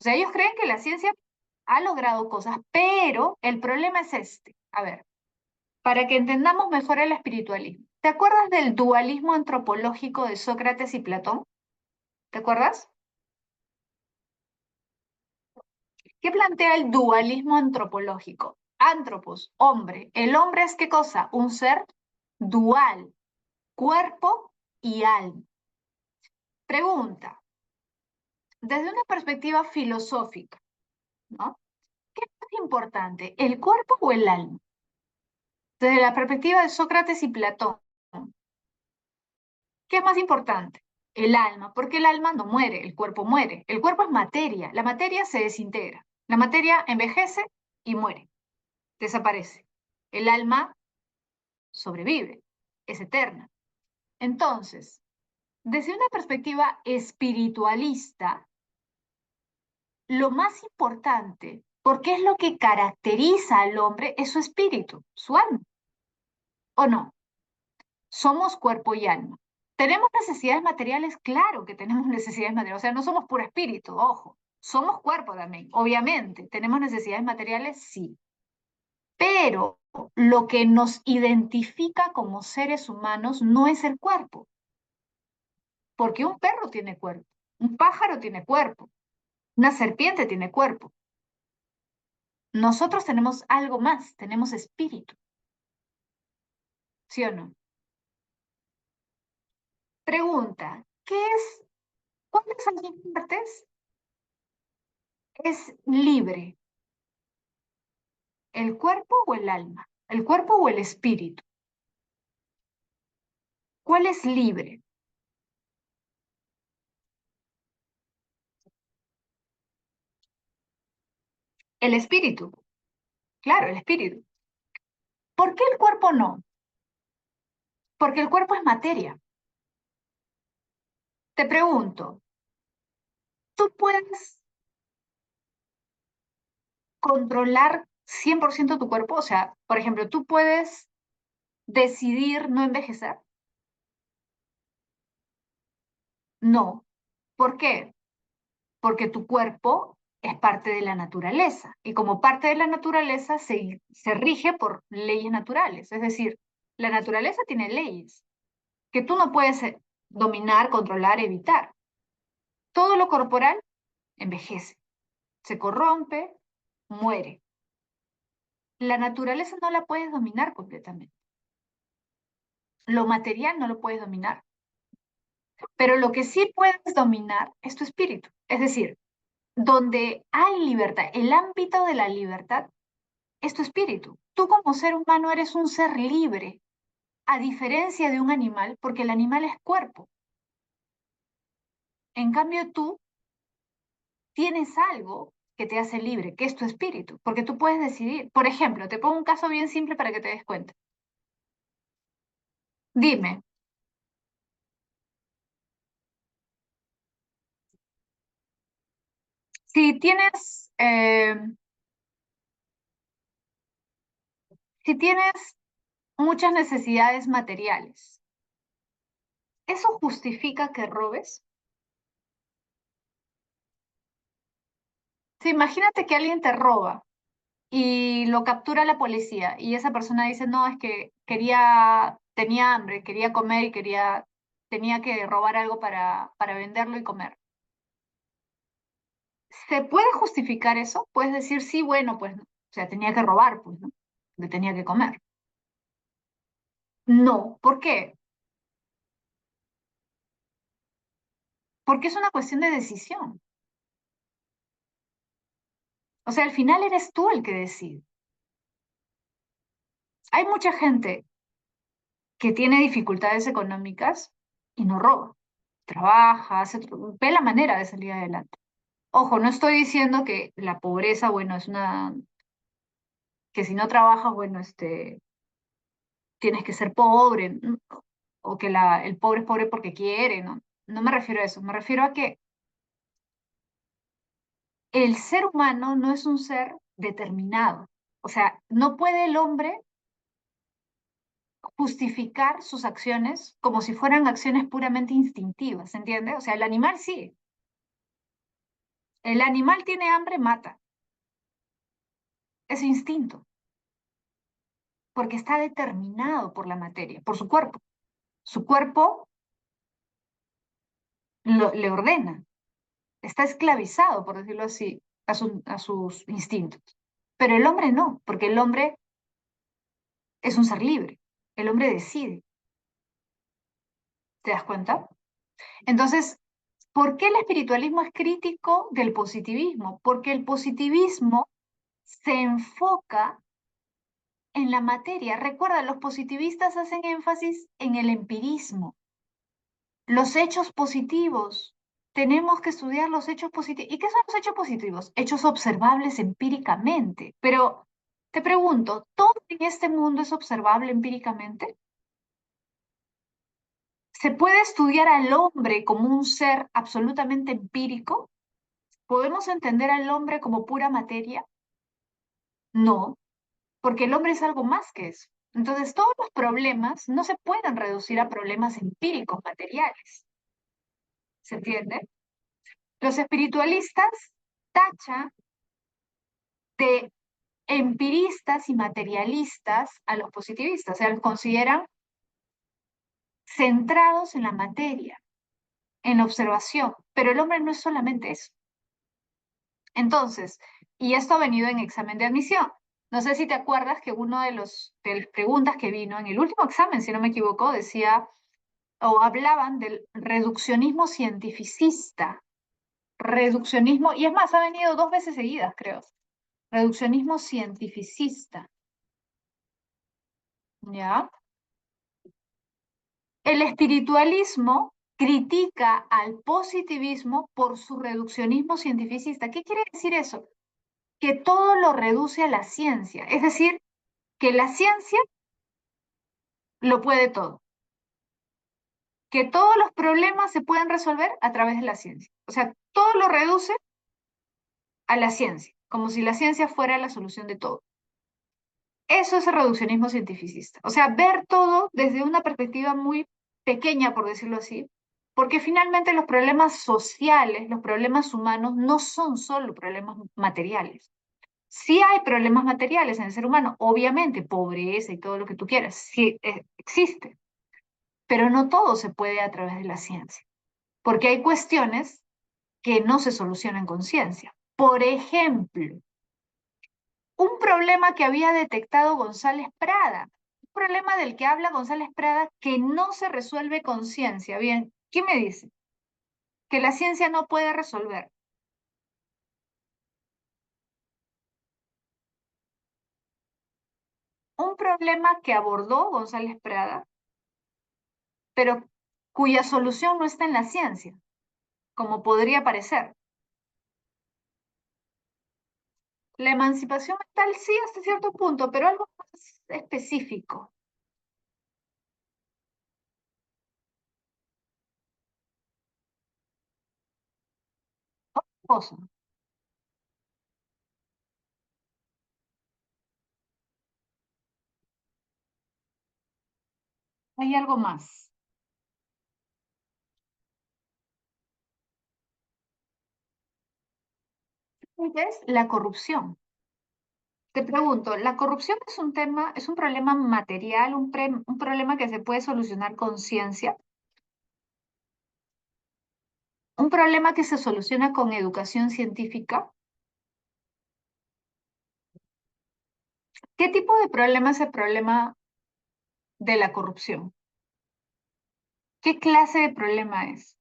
O sea, ellos creen que la ciencia ha logrado cosas, pero el problema es este. A ver, para que entendamos mejor el espiritualismo. ¿Te acuerdas del dualismo antropológico de Sócrates y Platón? ¿Te acuerdas? ¿Qué plantea el dualismo antropológico? Antropos, hombre. ¿El hombre es qué cosa? Un ser dual, cuerpo y alma. Pregunta, desde una perspectiva filosófica, ¿no? ¿Qué es más importante, el cuerpo o el alma? Desde la perspectiva de Sócrates y Platón, ¿qué es más importante? El alma, porque el alma no muere, el cuerpo muere. El cuerpo es materia, la materia se desintegra. La materia envejece y muere, desaparece. El alma sobrevive, es eterna. Entonces, desde una perspectiva espiritualista, lo más importante, porque es lo que caracteriza al hombre, es su espíritu, su alma, ¿o no? Somos cuerpo y alma. ¿Tenemos necesidades materiales? Claro que tenemos necesidades materiales, o sea, no somos puro espíritu, ojo, somos cuerpo también, obviamente. ¿Tenemos necesidades materiales? Sí. Pero lo que nos identifica como seres humanos no es el cuerpo, porque un perro tiene cuerpo, un pájaro tiene cuerpo, Una serpiente tiene cuerpo. Nosotros tenemos algo más, tenemos espíritu, ¿sí o no? Pregunta, ¿cuál de esas dos partes es libre? ¿El cuerpo o el alma? ¿El cuerpo o el espíritu? ¿Cuál es libre? El espíritu, claro, el espíritu. ¿Por qué el cuerpo no? Porque el cuerpo es materia. Te pregunto, ¿tú puedes controlar 100% tu cuerpo? O sea, por ejemplo, ¿tú puedes decidir no envejecer? No. ¿Por qué? Porque tu cuerpo es parte de la naturaleza y como parte de la naturaleza se rige por leyes naturales. Es decir, la naturaleza tiene leyes que tú no puedes dominar, controlar, evitar. Todo lo corporal envejece, se corrompe, muere. La naturaleza no la puedes dominar completamente. Lo material no lo puedes dominar, pero lo que sí puedes dominar es tu espíritu. Es decir, donde hay libertad, el ámbito de la libertad es tu espíritu. Tú como ser humano eres un ser libre, a diferencia de un animal, porque el animal es cuerpo. En cambio, tú tienes algo que te hace libre, que es tu espíritu, porque tú puedes decidir. Por ejemplo, te pongo un caso bien simple para que te des cuenta. Dime, si tienes muchas necesidades materiales, ¿eso justifica que robes? Sí, imagínate que alguien te roba y lo captura la policía y esa persona dice, no, es que tenía hambre, quería comer y tenía que robar algo para venderlo y comer. ¿Se puede justificar eso? Puedes decir, sí, bueno, pues, no. O sea, tenía que robar, pues, ¿no? Le tenía que comer. No, ¿por qué? Porque es una cuestión de decisión. O sea, al final eres tú el que decide. Hay mucha gente que tiene dificultades económicas y no roba. Trabaja, ve la manera de salir adelante. Ojo, no estoy diciendo que la pobreza, bueno, que si no trabajas, bueno, tienes que ser pobre, ¿no? O que el pobre es pobre porque quiere, ¿no? No me refiero a eso, me refiero a que el ser humano no es un ser determinado. O sea, no puede el hombre justificar sus acciones como si fueran acciones puramente instintivas, ¿entiendes? O sea, el animal sí. El animal tiene hambre, mata. Es instinto, porque está determinado por la materia, por su cuerpo. Su cuerpo le ordena, está esclavizado, por decirlo así, a sus instintos. Pero el hombre no, porque el hombre es un ser libre. El hombre decide, ¿te das cuenta? Entonces, ¿por qué el espiritualismo es crítico del positivismo? Porque el positivismo se enfoca en la materia. Recuerda, los positivistas hacen énfasis en el empirismo, los hechos positivos. Tenemos que estudiar los hechos positivos. ¿Y qué son los hechos positivos? Hechos observables empíricamente. Pero te pregunto, ¿todo en este mundo es observable empíricamente? ¿Se puede estudiar al hombre como un ser absolutamente empírico? ¿Podemos entender al hombre como pura materia? No, porque el hombre es algo más que eso. Entonces, todos los problemas no se pueden reducir a problemas empíricos, materiales. ¿Se entiende? Los espiritualistas tachan de empiristas y materialistas a los positivistas, o sea, los consideran centrados en la materia, en la observación, pero el hombre no es solamente eso. Entonces, y esto ha venido en examen de admisión. No sé si te acuerdas que uno de las preguntas que vino en el último examen, si no me equivoco, decía o hablaban del reduccionismo cientificista. Reduccionismo, y es más, ha venido 2 veces seguidas, creo. Reduccionismo cientificista. ¿Ya? El espiritualismo critica al positivismo por su reduccionismo cientificista. ¿Qué quiere decir eso? Que todo lo reduce a la ciencia, es decir, que la ciencia lo puede todo, que todos los problemas se pueden resolver a través de la ciencia. O sea, todo lo reduce a la ciencia, como si la ciencia fuera la solución de todo. Eso es el reduccionismo cientificista. O sea, ver todo desde una perspectiva muy pequeña, por decirlo así, porque finalmente los problemas sociales, los problemas humanos, no son solo problemas materiales. Sí hay problemas materiales en el ser humano, obviamente, pobreza y todo lo que tú quieras, sí existe, pero no todo se puede a través de la ciencia, porque hay cuestiones que no se solucionan con ciencia. Por ejemplo, un problema que había detectado González Prada, un problema del que habla González Prada que no se resuelve con ciencia. Bien, ¿qué me dice? Que la ciencia no puede resolver. Un problema que abordó González Prada, pero cuya solución no está en la ciencia, como podría parecer. La emancipación mental sí hasta cierto punto, pero algo más específico. Cosa. Hay algo más. Es la corrupción. Te pregunto, ¿la corrupción es un tema, es un problema material, un problema que se puede solucionar con ciencia? ¿Un problema que se soluciona con educación científica? ¿Qué tipo de problema es el problema de la corrupción? ¿Qué clase de problema es?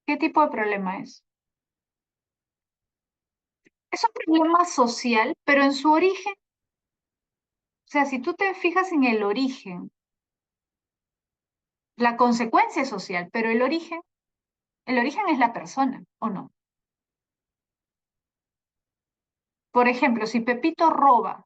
¿Qué tipo de problema es? Es un problema social, pero en su origen, o sea, si tú te fijas en el origen, la consecuencia es social, pero el origen es la persona, ¿o no? Por ejemplo, si Pepito roba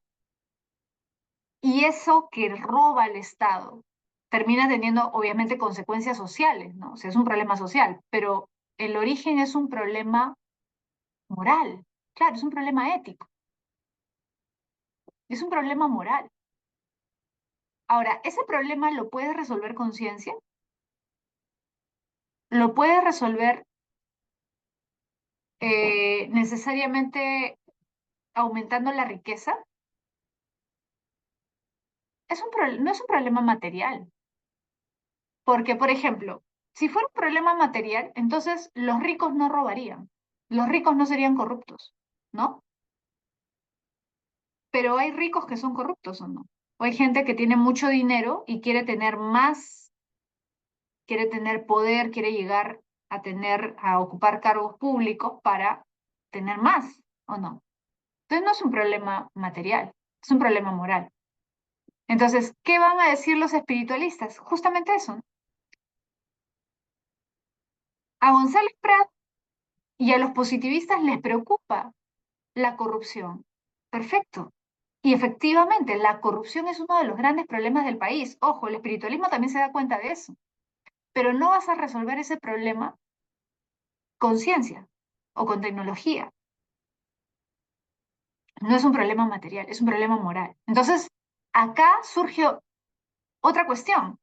y eso que roba el Estado termina teniendo obviamente consecuencias sociales, ¿no? O sea, es un problema social, pero el origen es un problema moral. Claro, es un problema ético, es un problema moral. Ahora, ¿ese problema lo puedes resolver con ciencia? ¿Lo puedes resolver necesariamente aumentando la riqueza? No es un problema material, porque, por ejemplo, si fuera un problema material, entonces los ricos no robarían, los ricos no serían corruptos, ¿no? Pero hay ricos que son corruptos o no. O hay gente que tiene mucho dinero y quiere tener más, quiere tener poder, quiere llegar a ocupar cargos públicos para tener más, ¿o no? Entonces no es un problema material, es un problema moral. Entonces, ¿qué van a decir los espiritualistas? Justamente eso, ¿no? A González Prat y a los positivistas les preocupa la corrupción. Perfecto. Y efectivamente, la corrupción es uno de los grandes problemas del país. Ojo, el espiritualismo también se da cuenta de eso. Pero no vas a resolver ese problema con ciencia o con tecnología. No es un problema material, es un problema moral. Entonces, acá surge otra cuestión.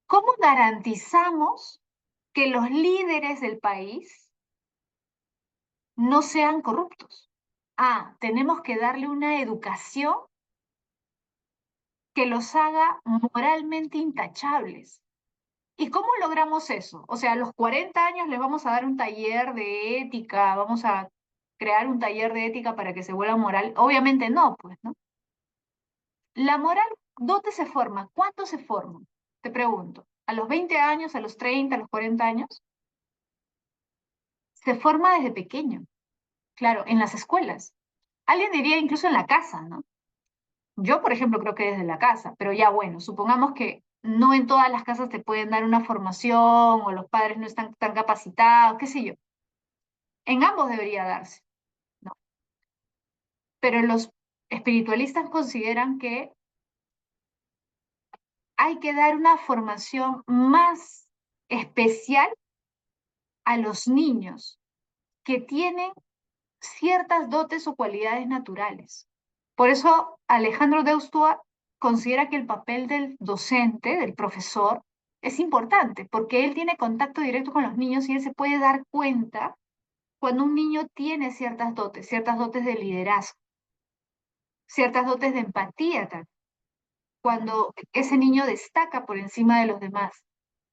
¿Cómo garantizamos que los líderes del país no sean corruptos? Ah, tenemos que darle una educación que los haga moralmente intachables. ¿Y cómo logramos eso? O sea, a los 40 años les vamos a dar un taller de ética, vamos a crear un taller de ética para que se vuelva moral. Obviamente no, pues, ¿no? La moral, ¿dónde se forma? ¿Cuándo se forma? Te pregunto. ¿A los 20 años, a los 30, a los 40 años? Se forma desde pequeño, claro, en las escuelas. Alguien diría incluso en la casa, ¿no? Yo, por ejemplo, creo que desde la casa, pero ya bueno, supongamos que no en todas las casas te pueden dar una formación o los padres no están tan capacitados, qué sé yo. En ambos debería darse, ¿no? Pero los espiritualistas consideran que hay que dar una formación más especial a los niños que tienen ciertas dotes o cualidades naturales. Por eso Alejandro Deustua considera que el papel del docente, del profesor, es importante, porque él tiene contacto directo con los niños y él se puede dar cuenta cuando un niño tiene ciertas dotes de liderazgo, ciertas dotes de empatía también, cuando ese niño destaca por encima de los demás.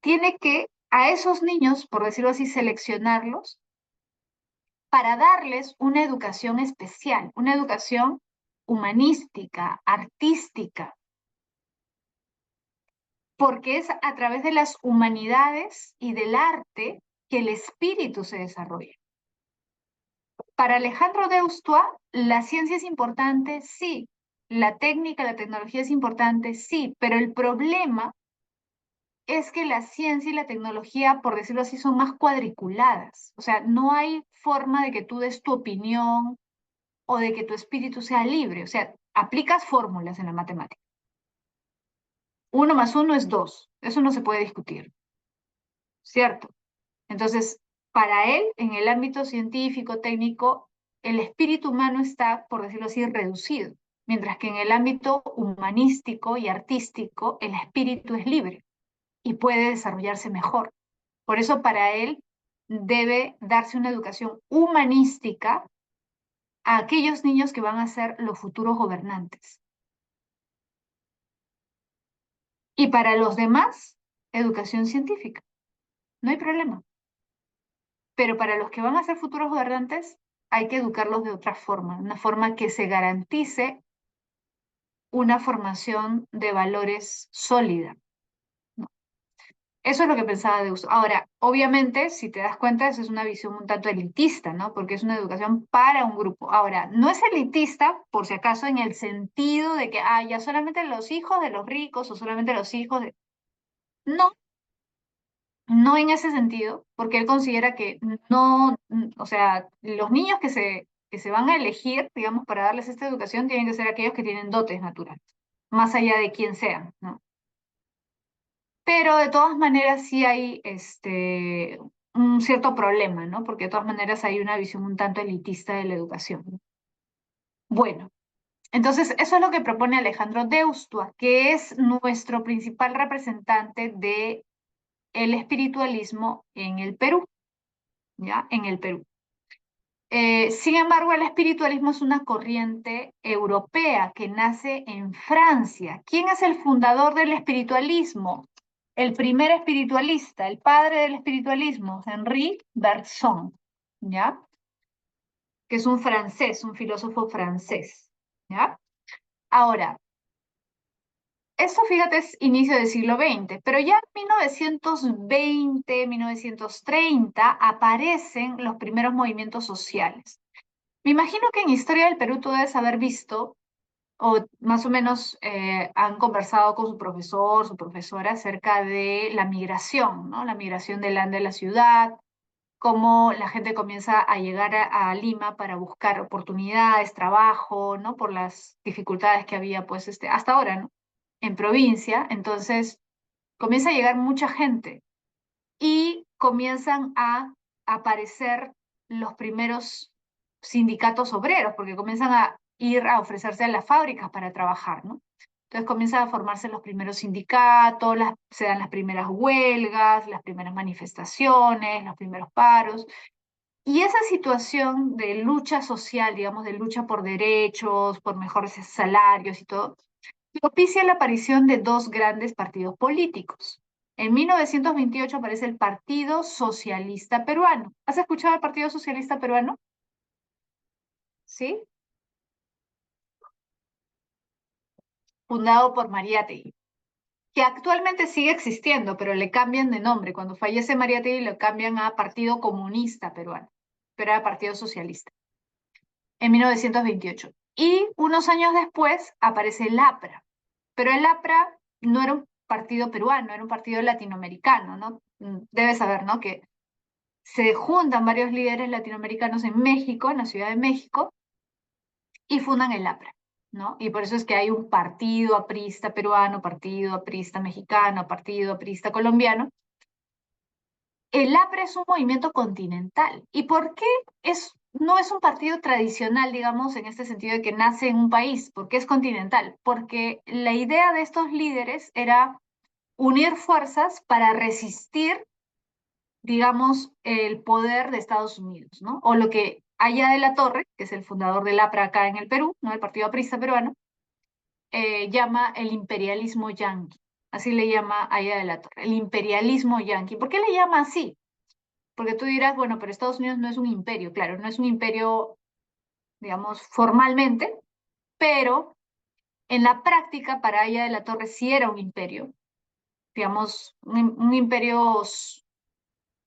Tiene que a esos niños, por decirlo así, seleccionarlos para darles una educación especial, una educación humanística, artística, porque es a través de las humanidades y del arte que el espíritu se desarrolla. Para Alejandro Deustua, la ciencia es importante, sí, la técnica, la tecnología es importante, sí, pero el problema es que la ciencia y la tecnología, por decirlo así, son más cuadriculadas. O sea, no hay forma de que tú des tu opinión o de que tu espíritu sea libre. O sea, aplicas fórmulas en la matemática. 1 más 1 es 2. Eso no se puede discutir, ¿cierto? Entonces, para él, en el ámbito científico, técnico, el espíritu humano está, por decirlo así, reducido, mientras que en el ámbito humanístico y artístico, el espíritu es libre y puede desarrollarse mejor. Por eso, para él, debe darse una educación humanística a aquellos niños que van a ser los futuros gobernantes. Y para los demás, educación científica. No hay problema. Pero para los que van a ser futuros gobernantes, hay que educarlos de otra forma, una forma que se garantice una formación de valores sólida, ¿no? Eso es lo que pensaba de uso. Ahora, obviamente, si te das cuenta, eso es una visión un tanto elitista, ¿no? Porque es una educación para un grupo. Ahora, no es elitista, por si acaso, en el sentido de que, ya solamente los hijos de los ricos o solamente los hijos de... No, no en ese sentido, porque él considera que no, o sea, los niños que se van a elegir, digamos, para darles esta educación, tienen que ser aquellos que tienen dotes naturales, más allá de quién sean, ¿no? Pero de todas maneras sí hay un cierto problema, ¿no? Porque de todas maneras hay una visión un tanto elitista de la educación, ¿no? Bueno, entonces eso es lo que propone Alejandro Deustua, que es nuestro principal representante de el espiritualismo en el Perú. ¿Ya? En el Perú. Sin embargo, el espiritualismo es una corriente europea que nace en Francia. ¿Quién es el fundador del espiritualismo? El primer espiritualista, el padre del espiritualismo, Henri Bergson, ¿ya? Que es un francés, un filósofo francés, ¿ya? Ahora, esto, fíjate, es inicio del siglo XX, pero ya en 1920, 1930 aparecen los primeros movimientos sociales. Me imagino que en Historia del Perú tú debes haber visto, o más o menos han conversado con su profesor, su profesora, acerca de la migración, ¿no? La migración del land de la ciudad, cómo la gente comienza a llegar a Lima para buscar oportunidades, trabajo, ¿no? Por las dificultades que había, pues, hasta ahora, ¿no? En provincia. Entonces, comienza a llegar mucha gente y comienzan a aparecer los primeros sindicatos obreros, porque comienzan a ir a ofrecerse a las fábricas para trabajar, ¿no? Entonces comienzan a formarse los primeros sindicatos, se dan las primeras huelgas, las primeras manifestaciones, los primeros paros. Y esa situación de lucha social, digamos, de lucha por derechos, por mejores salarios y todo, propicia la aparición de dos grandes partidos políticos. En 1928 aparece el Partido Socialista Peruano. ¿Has escuchado el Partido Socialista Peruano? ¿Sí? Fundado por Mariátegui, que actualmente sigue existiendo, pero le cambian de nombre. Cuando fallece Mariátegui lo cambian a Partido Comunista Peruano, pero era Partido Socialista, en 1928. Y unos años después aparece el APRA, pero el APRA no era un partido peruano, era un partido latinoamericano, ¿no? Debes saber, ¿no? Que se juntan varios líderes latinoamericanos en México, en la Ciudad de México, y fundan el APRA, ¿no? Y por eso es que hay un partido aprista peruano, partido aprista mexicano, partido aprista colombiano. El APRA es un movimiento continental. ¿Y por qué no es un partido tradicional, digamos, en este sentido de que nace en un país? ¿Por qué es continental? Porque la idea de estos líderes era unir fuerzas para resistir, digamos, el poder de Estados Unidos, ¿no? O lo que Aya de la Torre, que es el fundador del APRA acá en el Perú, ¿no? El Partido Aprista Peruano, llama el imperialismo yanqui. Así le llama Aya de la Torre, el imperialismo yanqui. ¿Por qué le llama así? Porque tú dirás, bueno, pero Estados Unidos no es un imperio, claro, no es un imperio, digamos, formalmente, pero en la práctica para Aya de la Torre sí era un imperio, digamos, un imperio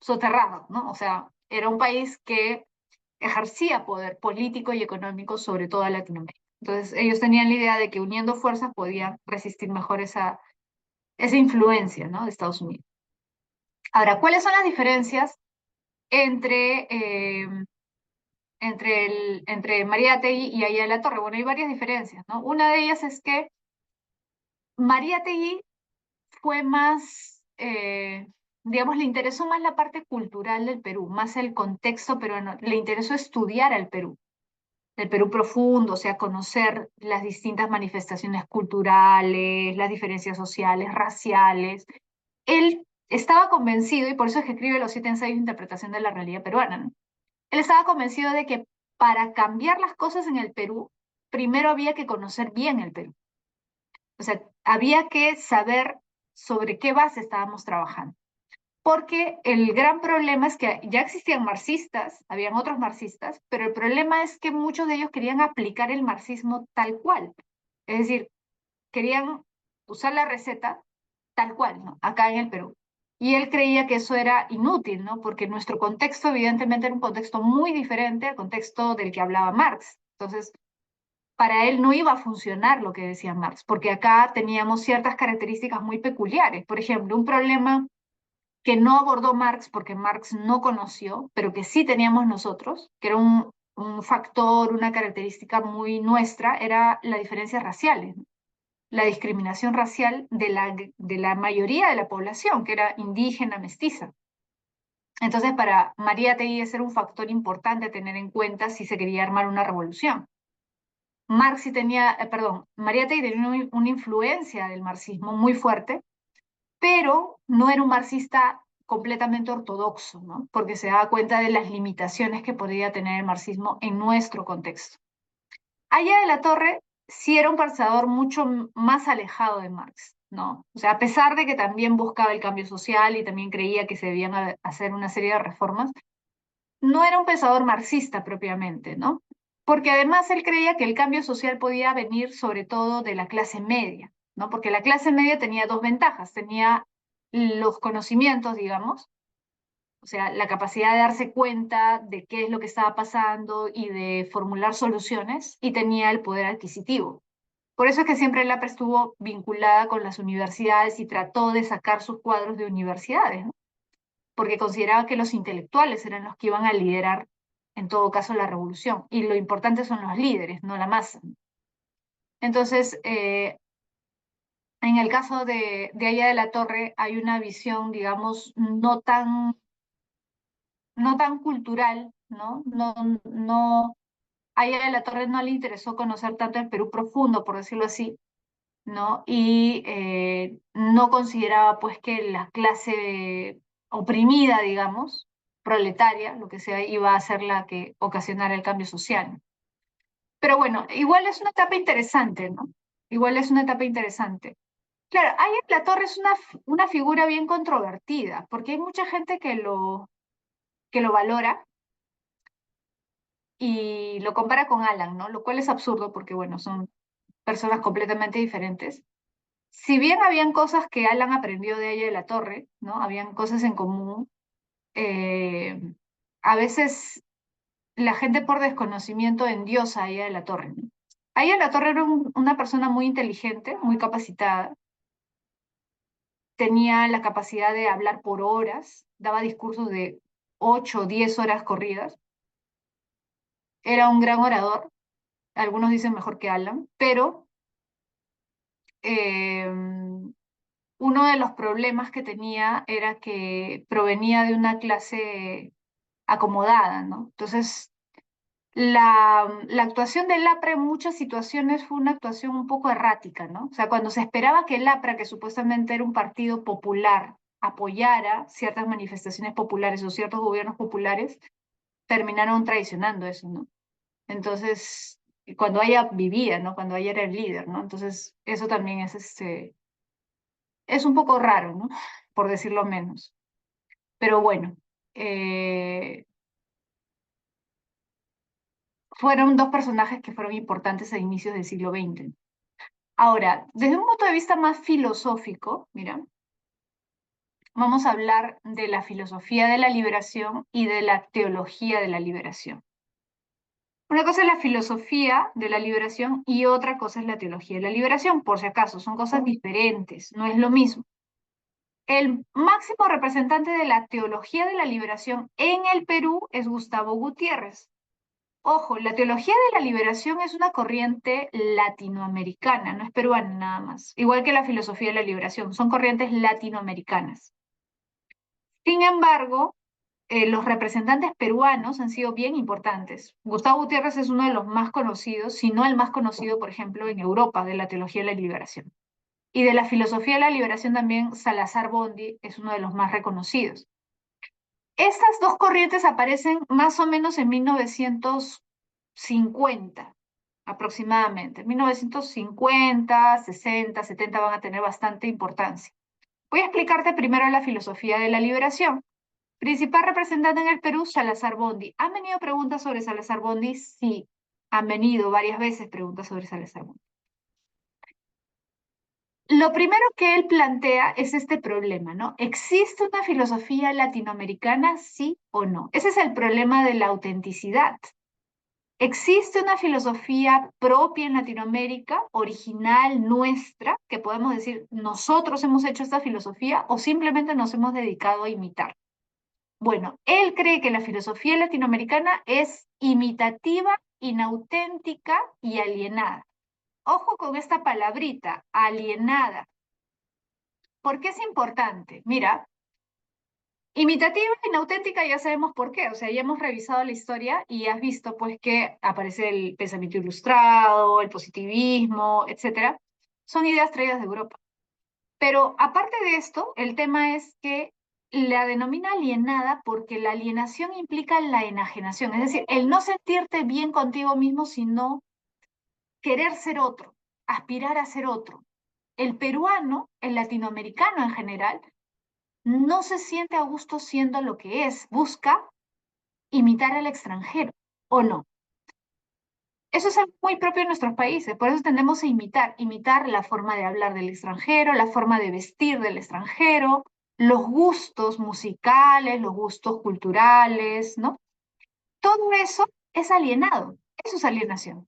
soterrado, ¿no? O sea, era un país que ejercía poder político y económico sobre toda Latinoamérica. Entonces, ellos tenían la idea de que uniendo fuerzas podían resistir mejor esa influencia, ¿no? De Estados Unidos. Ahora, ¿cuáles son las diferencias entre, entre Mariátegui y Aya de la Torre? Bueno, hay varias diferencias, ¿no? Una de ellas es que Mariátegui fue más, digamos, le interesó más la parte cultural del Perú, más el contexto peruano, le interesó estudiar al Perú, el Perú profundo, o sea, conocer las distintas manifestaciones culturales, las diferencias sociales, raciales. Él estaba convencido, y por eso es que escribe los 7 ensayos de interpretación de la realidad peruana, ¿no? Él estaba convencido de que para cambiar las cosas en el Perú, primero había que conocer bien el Perú. O sea, había que saber sobre qué base estábamos trabajando. Porque el gran problema es que ya existían marxistas, habían otros marxistas, pero el problema es que muchos de ellos querían aplicar el marxismo tal cual. Es decir, querían usar la receta tal cual, ¿no? Acá en el Perú. Y él creía que eso era inútil, ¿no? Porque nuestro contexto evidentemente era un contexto muy diferente al contexto del que hablaba Marx. Entonces, para él no iba a funcionar lo que decía Marx, porque acá teníamos ciertas características muy peculiares. Por ejemplo, un problema que no abordó Marx porque Marx no conoció, pero que sí teníamos nosotros, que era un factor, una característica muy nuestra, era la diferencia raciales, ¿no? La discriminación racial de la mayoría de la población, que era indígena, mestiza. Entonces, para María Tegui ese era un factor importante a tener en cuenta si se quería armar una revolución. Marx sí tenía, perdón, María Tegui tenía una influencia del marxismo muy fuerte, pero no era un marxista completamente ortodoxo, ¿no? Porque se daba cuenta de las limitaciones que podía tener el marxismo en nuestro contexto. Aya de la Torre sí era un pensador mucho más alejado de Marx, ¿no? O sea, a pesar de que también buscaba el cambio social y también creía que se debían hacer una serie de reformas, no era un pensador marxista propiamente, ¿no? Porque además él creía que el cambio social podía venir sobre todo de la clase media, ¿no? Porque la clase media tenía dos ventajas, tenía los conocimientos, digamos, o sea, la capacidad de darse cuenta de qué es lo que estaba pasando y de formular soluciones, y tenía el poder adquisitivo. Por eso es que siempre la APRA estuvo vinculada con las universidades y trató de sacar sus cuadros de universidades, ¿no? Porque consideraba que los intelectuales eran los que iban a liderar, en todo caso, la revolución. Y lo importante son los líderes, no la masa. Entonces, en el caso de Aya de la Torre hay una visión, digamos, no tan cultural, ¿no? A ella de la Torre no le interesó conocer tanto el Perú profundo, por decirlo así, ¿no? Y no consideraba pues que la clase oprimida, digamos, proletaria, lo que sea, iba a ser la que ocasionara el cambio social. Pero bueno, igual es una etapa interesante, ¿no? Igual es una etapa interesante. Claro, Aya Latorre es una figura bien controvertida, porque hay mucha gente que lo valora y lo compara con Alan, ¿no? Lo cual es absurdo porque, bueno, son personas completamente diferentes. Si bien habían cosas que Alan aprendió de ella de la Torre, ¿no? Habían cosas en común, eh, a veces la gente por desconocimiento endiosa a ella de la Torre, ¿no? Aya de la Torre era una persona muy inteligente, muy capacitada, tenía la capacidad de hablar por horas, daba discursos de 8 o 10 horas corridas, era un gran orador, algunos dicen mejor que Alan, pero eh, uno de los problemas que tenía era que provenía de una clase acomodada, ¿no? Entonces, la actuación del APRA en muchas situaciones fue una actuación un poco errática, ¿no? O sea, cuando se esperaba que el APRA, que supuestamente era un partido popular, apoyara ciertas manifestaciones populares o ciertos gobiernos populares, terminaron traicionando eso, ¿no? Entonces, cuando ella vivía, ¿no? Cuando ella era el líder, ¿no? Entonces, eso también es un poco raro, ¿no? Por decirlo menos. Pero bueno, eh, fueron dos personajes que fueron importantes a inicios del siglo XX. Ahora, desde un punto de vista más filosófico, mira, vamos a hablar de la filosofía de la liberación y de la teología de la liberación. Una cosa es la filosofía de la liberación y otra cosa es la teología de la liberación, por si acaso, son cosas diferentes, no es lo mismo. El máximo representante de la teología de la liberación en el Perú es Gustavo Gutiérrez. Ojo, la teología de la liberación es una corriente latinoamericana, no es peruana nada más. Igual que la filosofía de la liberación, son corrientes latinoamericanas. Sin embargo, los representantes peruanos han sido bien importantes. Gustavo Gutiérrez es uno de los más conocidos, si no el más conocido, por ejemplo, en Europa, de la teología de la liberación. Y de la filosofía de la liberación también Salazar Bondi es uno de los más reconocidos. Estas dos corrientes aparecen más o menos en 1950 aproximadamente. 1950, 60, 70 van a tener bastante importancia. Voy a explicarte primero la filosofía de la liberación. Principal representante en el Perú, Salazar Bondi. ¿Han venido preguntas sobre Salazar Bondi? Sí, han venido varias veces preguntas sobre Salazar Bondi. Lo primero que él plantea es este problema, ¿no? ¿Existe una filosofía latinoamericana, sí o no? Ese es el problema de la autenticidad. ¿Existe una filosofía propia en Latinoamérica, original, nuestra, que podemos decir nosotros hemos hecho esta filosofía o simplemente nos hemos dedicado a imitar? Bueno, él cree que la filosofía latinoamericana es imitativa, inauténtica y alienada. Ojo con esta palabrita, alienada. ¿Por qué es importante? Mira, imitativa, inauténtica, ya sabemos por qué. O sea, ya hemos revisado la historia y has visto pues que aparece el pensamiento ilustrado, el positivismo, etcétera. Son ideas traídas de Europa. Pero aparte de esto, el tema es que la denomina alienada porque la alienación implica la enajenación, es decir, el no sentirte bien contigo mismo, sino querer ser otro, aspirar a ser otro. El peruano, el latinoamericano en general, no se siente a gusto siendo lo que es, busca imitar al extranjero, ¿o no? Eso es algo muy propio de nuestros países, por eso tendemos a imitar la forma de hablar del extranjero, la forma de vestir del extranjero, los gustos musicales, los gustos culturales, ¿no? Todo eso es alienado, eso es alienación,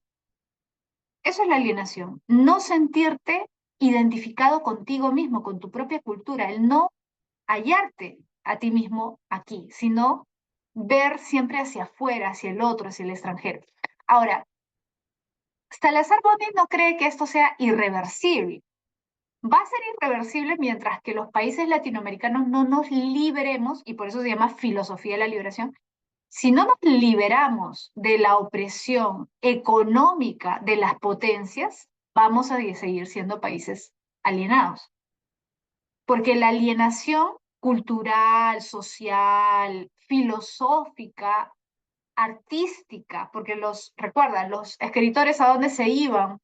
eso es la alienación, no sentirte identificado contigo mismo, con tu propia cultura, el no hallarte a ti mismo aquí, sino ver siempre hacia afuera, hacia el otro, hacia el extranjero. Ahora, Salazar Bondi no cree que esto sea irreversible. Va a ser irreversible mientras que los países latinoamericanos no nos liberemos, y por eso se llama filosofía de la liberación, si no nos liberamos de la opresión económica de las potencias, vamos a seguir siendo países alienados. Porque la alienación cultural, social, filosófica, artística, porque recuerda, los escritores a dónde se iban,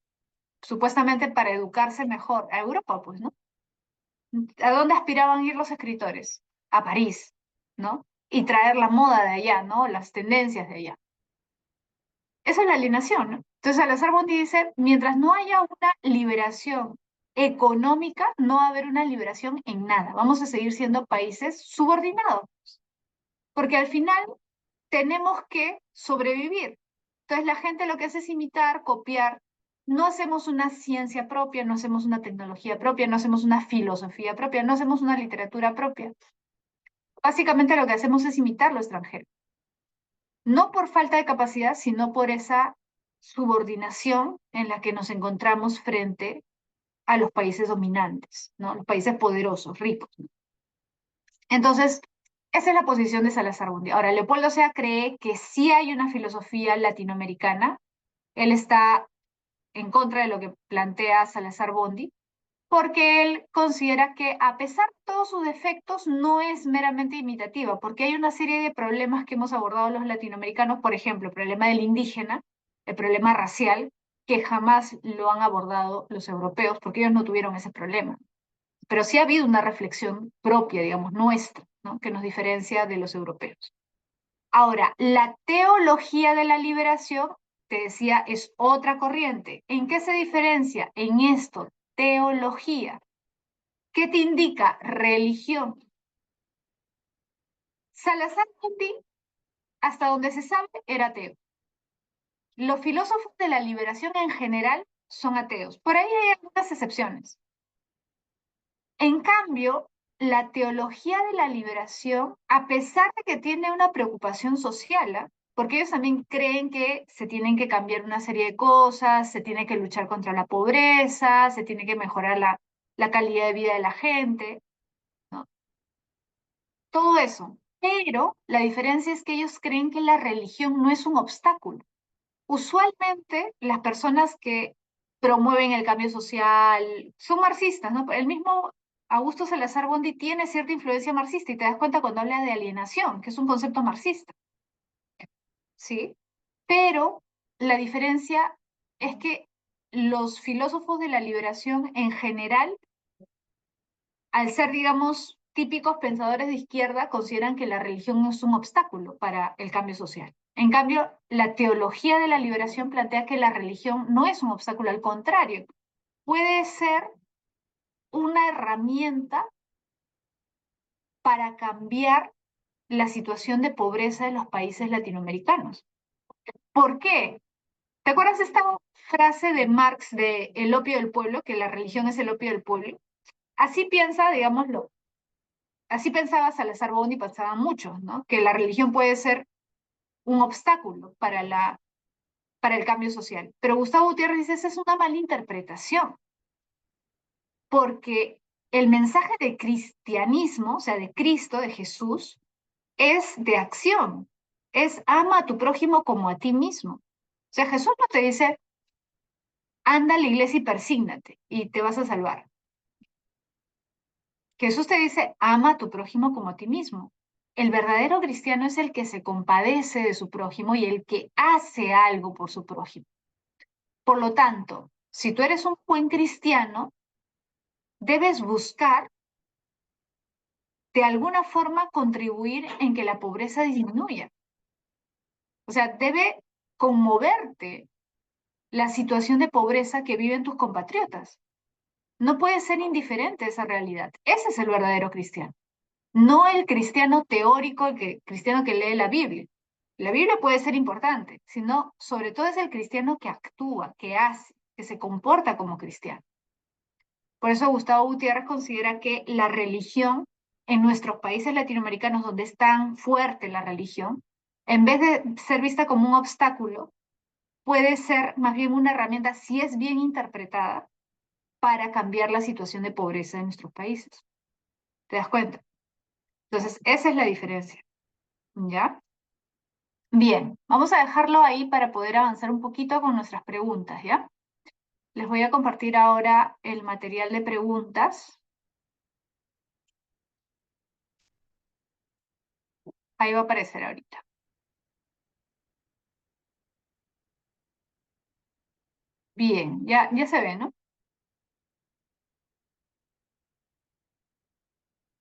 supuestamente para educarse mejor, a Europa, pues, ¿no? ¿A dónde aspiraban ir los escritores? A París, ¿no? Y traer la moda de allá, ¿no? Las tendencias de allá. Esa es la alienación, ¿no? Entonces Salazar Bondi dice, mientras no haya una liberación económica, no va a haber una liberación en nada. Vamos a seguir siendo países subordinados, porque al final tenemos que sobrevivir. Entonces la gente lo que hace es imitar, copiar. No hacemos una ciencia propia, no hacemos una tecnología propia, no hacemos una filosofía propia, no hacemos una literatura propia. Básicamente lo que hacemos es imitar lo extranjero. No por falta de capacidad, sino por esa subordinación en la que nos encontramos frente a los países dominantes, ¿no? Los países poderosos, ricos. Entonces, esa es la posición de Salazar Bondi. Ahora, Leopoldo Sea cree que sí hay una filosofía latinoamericana. Él está en contra de lo que plantea Salazar Bondi, porque él considera que a pesar de todos sus defectos, no es meramente imitativa, porque hay una serie de problemas que hemos abordado los latinoamericanos, por ejemplo, el problema del indígena, el problema racial, que jamás lo han abordado los europeos, porque ellos no tuvieron ese problema. Pero sí ha habido una reflexión propia, digamos, nuestra, ¿no? Que nos diferencia de los europeos. Ahora, la teología de la liberación, te decía, es otra corriente. ¿En qué se diferencia? En esto, teología. ¿Qué te indica? Religión. Salazar Mundi, hasta donde se sabe, era ateo. Los filósofos de la liberación en general son ateos. Por ahí hay algunas excepciones. En cambio, la teología de la liberación, a pesar de que tiene una preocupación social, ¿ah? Porque ellos también creen que se tienen que cambiar una serie de cosas, se tiene que luchar contra la pobreza, se tiene que mejorar la calidad de vida de la gente, ¿no? Todo eso. Pero la diferencia es que ellos creen que la religión no es un obstáculo. Usualmente las personas que promueven el cambio social son marxistas, ¿no? El mismo Augusto Salazar Bondi tiene cierta influencia marxista y te das cuenta cuando habla de alienación, que es un concepto marxista, ¿sí? Pero la diferencia es que los filósofos de la liberación en general, al ser, digamos, típicos pensadores de izquierda, consideran que la religión no es un obstáculo para el cambio social. En cambio, la teología de la liberación plantea que la religión no es un obstáculo, al contrario, puede ser una herramienta para cambiar la situación de pobreza de los países latinoamericanos. ¿Por qué? ¿Te acuerdas de esta frase de Marx de el opio del pueblo, que la religión es el opio del pueblo? Así piensa, digámoslo, así pensaba Salazar Bondi y pensaban muchos, ¿no? Que la religión puede ser un obstáculo para el cambio social. Pero Gustavo Gutiérrez dice, esa es una mala interpretación, porque el mensaje de cristianismo, o sea, de Cristo, de Jesús, es de acción, es ama a tu prójimo como a ti mismo. O sea, Jesús no te dice, anda a la iglesia y persígnate y te vas a salvar. Jesús te dice, ama a tu prójimo como a ti mismo. El verdadero cristiano es el que se compadece de su prójimo y el que hace algo por su prójimo. Por lo tanto, si tú eres un buen cristiano, debes buscar de alguna forma contribuir en que la pobreza disminuya. O sea, debe conmoverte la situación de pobreza que viven tus compatriotas. No puedes ser indiferente a esa realidad. Ese es el verdadero cristiano. No el cristiano teórico, cristiano que lee la Biblia. La Biblia puede ser importante, sino sobre todo es el cristiano que actúa, que hace, que se comporta como cristiano. Por eso Gustavo Gutiérrez considera que la religión en nuestros países latinoamericanos donde es tan fuerte la religión, en vez de ser vista como un obstáculo, puede ser más bien una herramienta, si es bien interpretada, para cambiar la situación de pobreza en nuestros países. ¿Te das cuenta? Entonces, esa es la diferencia. ¿Ya? Bien, vamos a dejarlo ahí para poder avanzar un poquito con nuestras preguntas, ¿ya? Les voy a compartir ahora el material de preguntas. Ahí va a aparecer ahorita. Bien, ya se ve, ¿no?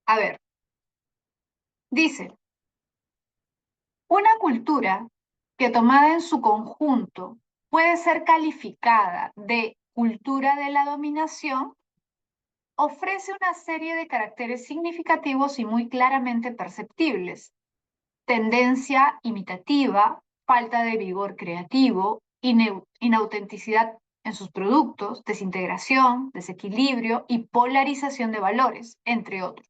A ver, dice, una cultura que tomada en su conjunto puede ser calificada de cultura de la dominación, ofrece una serie de caracteres significativos y muy claramente perceptibles: tendencia imitativa, falta de vigor creativo, inautenticidad en sus productos, desintegración, desequilibrio y polarización de valores, entre otros.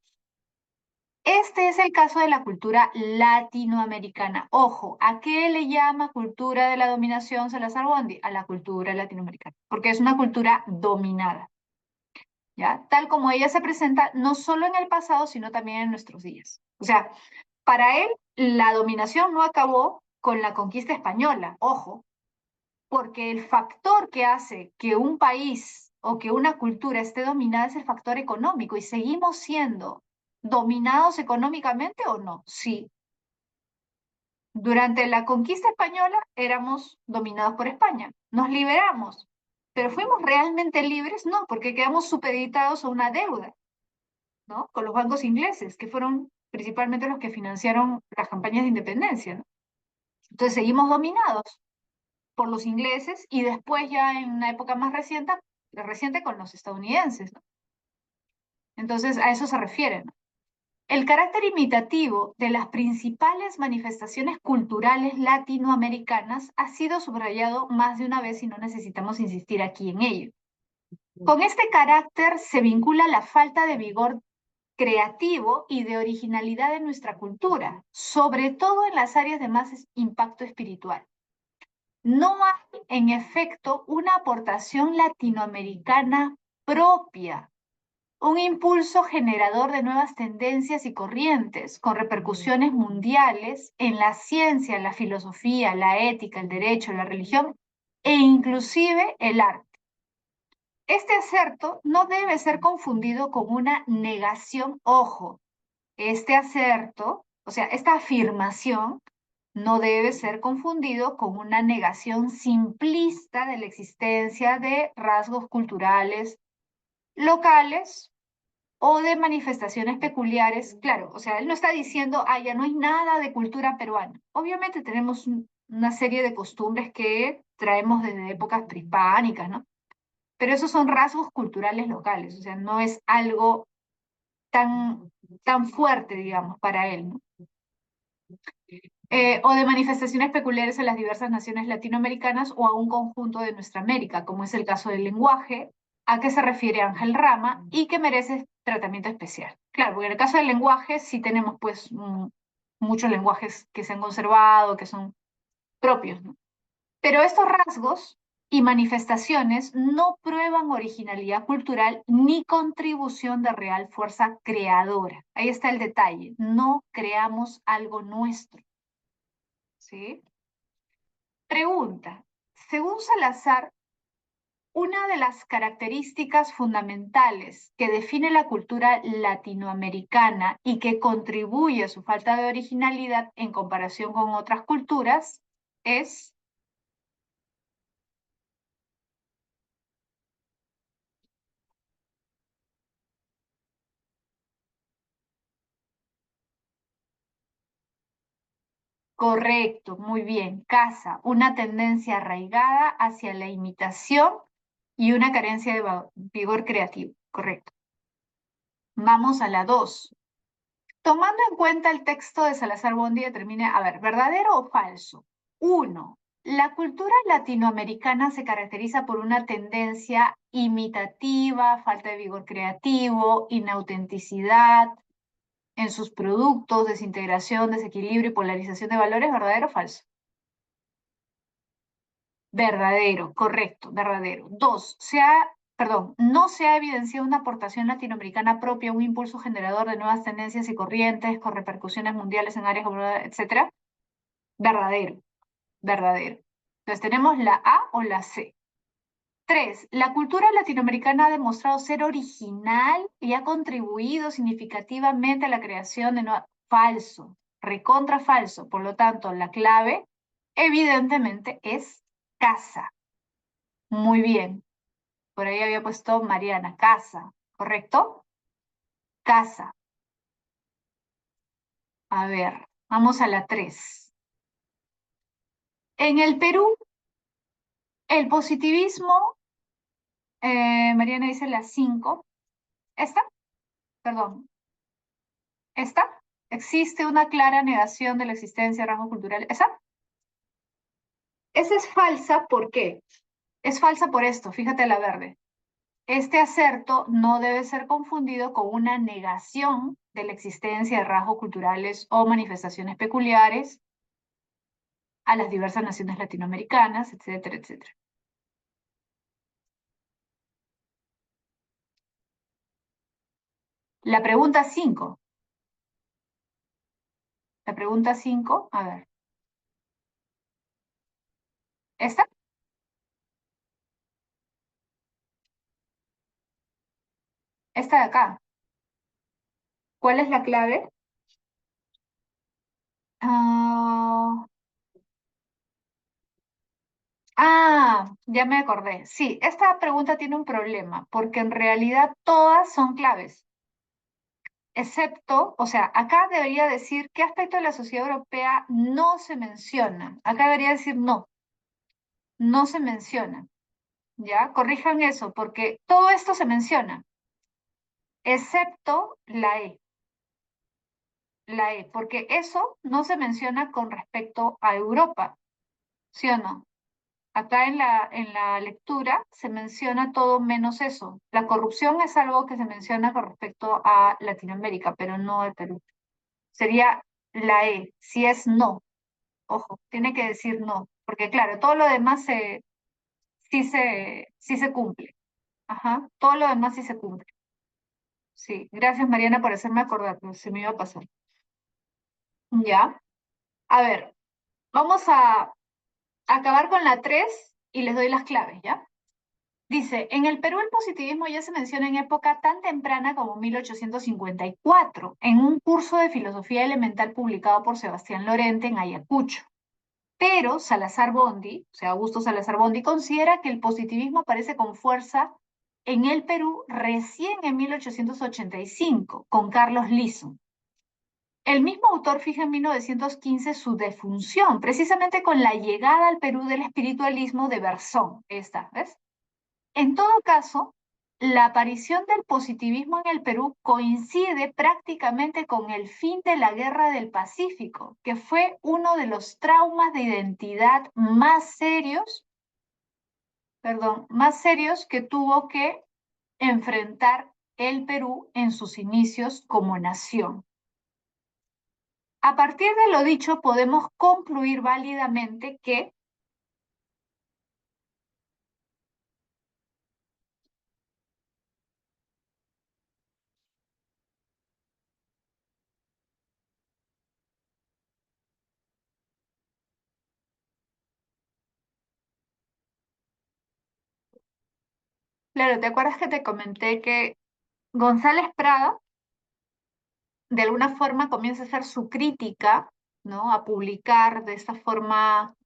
Este es el caso de la cultura latinoamericana. Ojo, ¿a qué le llama cultura de la dominación Salazar Bondi? A la cultura latinoamericana, porque es una cultura dominada, ¿ya? Tal como ella se presenta no solo en el pasado, sino también en nuestros días. O sea, para él, la dominación no acabó con la conquista española, ojo, porque el factor que hace que un país o que una cultura esté dominada es el factor económico, y seguimos siendo dominados económicamente o no. Sí, durante la conquista española éramos dominados por España, nos liberamos, pero ¿fuimos realmente libres? No, porque quedamos supeditados a una deuda, ¿no? Con los bancos ingleses, que fueron principalmente los que financiaron las campañas de independencia, ¿no? Entonces seguimos dominados por los ingleses y después ya en una época más reciente con los estadounidenses, ¿no? Entonces a eso se refiere, ¿no? El carácter imitativo de las principales manifestaciones culturales latinoamericanas ha sido subrayado más de una vez y no necesitamos insistir aquí en ello. Con este carácter se vincula la falta de vigor creativo y de originalidad de nuestra cultura, sobre todo en las áreas de más impacto espiritual. No hay, en efecto, una aportación latinoamericana propia, un impulso generador de nuevas tendencias y corrientes, con repercusiones mundiales en la ciencia, la filosofía, la ética, el derecho, la religión e inclusive el arte. Este acerto no debe ser confundido con una negación, ojo, este acerto, o sea, esta afirmación no debe ser confundido con una negación simplista de la existencia de rasgos culturales locales o de manifestaciones peculiares. Claro, o sea, él no está diciendo, ah, ya no hay nada de cultura peruana. Obviamente tenemos una serie de costumbres que traemos desde épocas prehispánicas, ¿no? Pero esos son rasgos culturales locales, o sea, no es algo tan, tan fuerte, digamos, para él, ¿no? O de manifestaciones peculiares en las diversas naciones latinoamericanas o a un conjunto de nuestra América, como es el caso del lenguaje, a que se refiere Ángel Rama y que merece tratamiento especial. Claro, porque en el caso del lenguaje sí tenemos pues muchos lenguajes que se han conservado, que son propios, ¿no? Pero estos rasgos y manifestaciones no prueban originalidad cultural ni contribución de real fuerza creadora. Ahí está el detalle, no creamos algo nuestro, ¿sí? Pregunta, según Salazar, una de las características fundamentales que define la cultura latinoamericana y que contribuye a su falta de originalidad en comparación con otras culturas es correcto, muy bien, casa, una tendencia arraigada hacia la imitación y una carencia de vigor creativo, correcto. Vamos a la 2. Tomando en cuenta el texto de Salazar Bondi, determine, a ver, ¿verdadero o falso? Uno, la cultura latinoamericana se caracteriza por una tendencia imitativa, falta de vigor creativo, inautenticidad en sus productos, desintegración, desequilibrio y polarización de valores. ¿Verdadero o falso? Verdadero, correcto, verdadero. Dos, no se ha evidenciado una aportación latinoamericana propia, un impulso generador de nuevas tendencias y corrientes con repercusiones mundiales en áreas, etcétera. Verdadero, verdadero. Entonces tenemos la A o la C. Tres, la cultura latinoamericana ha demostrado ser original y ha contribuido significativamente a la creación de nuevas. Falso, recontra falso. Por lo tanto, la clave evidentemente es casa. Muy bien. Por ahí había puesto Mariana, casa, ¿correcto? Casa. A ver, vamos a la 3. En el Perú, el positivismo, Mariana dice la 5. ¿Esta? Perdón. ¿Esta? Existe una clara negación de la existencia de rasgos culturales. ¿Esa? Esa es falsa, ¿por qué? Es falsa por esto, fíjate la verde. Este acerto no debe ser confundido con una negación de la existencia de rasgos culturales o manifestaciones peculiares a las diversas naciones latinoamericanas, etcétera, etcétera. La pregunta 5. La pregunta 5, a ver. ¿Esta? Esta de acá. ¿Cuál es la clave? Ah, ya me acordé. Sí, esta pregunta tiene un problema, porque en realidad todas son claves, excepto, o sea, acá debería decir qué aspecto de la sociedad europea no se menciona. Acá debería decir no, no se menciona. ¿Ya? Corrijan eso, porque todo esto se menciona, excepto la E. La E, porque eso no se menciona con respecto a Europa, ¿sí o no? Acá en la lectura se menciona todo menos eso. La corrupción es algo que se menciona con respecto a Latinoamérica, pero no al Perú. Sería la E, si es no. Ojo, tiene que decir no, porque claro, todo lo demás sí se cumple. Ajá, todo lo demás sí se cumple. Sí, gracias Mariana por hacerme acordar, pues se me iba a pasar. Ya, a ver, vamos a acabar con la 3 y les doy las claves, ¿ya? Dice, en el Perú el positivismo ya se menciona en época tan temprana como 1854, en un curso de filosofía elemental publicado por Sebastián Lorente en Ayacucho. Pero Salazar Bondi, o sea, Augusto Salazar Bondi, considera que el positivismo aparece con fuerza en el Perú recién en 1885, con Carlos Lizo. El mismo autor fija en 1915 su defunción, precisamente con la llegada al Perú del espiritualismo de Berzón. Esta, ¿ves? En todo caso, la aparición del positivismo en el Perú coincide prácticamente con el fin de la Guerra del Pacífico, que fue uno de los traumas de identidad más serios que tuvo que enfrentar el Perú en sus inicios como nación. A partir de lo dicho, podemos concluir válidamente que, claro, ¿te acuerdas que te comenté que González Prada de alguna forma comienza a hacer su crítica, ¿no? A publicar de esta forma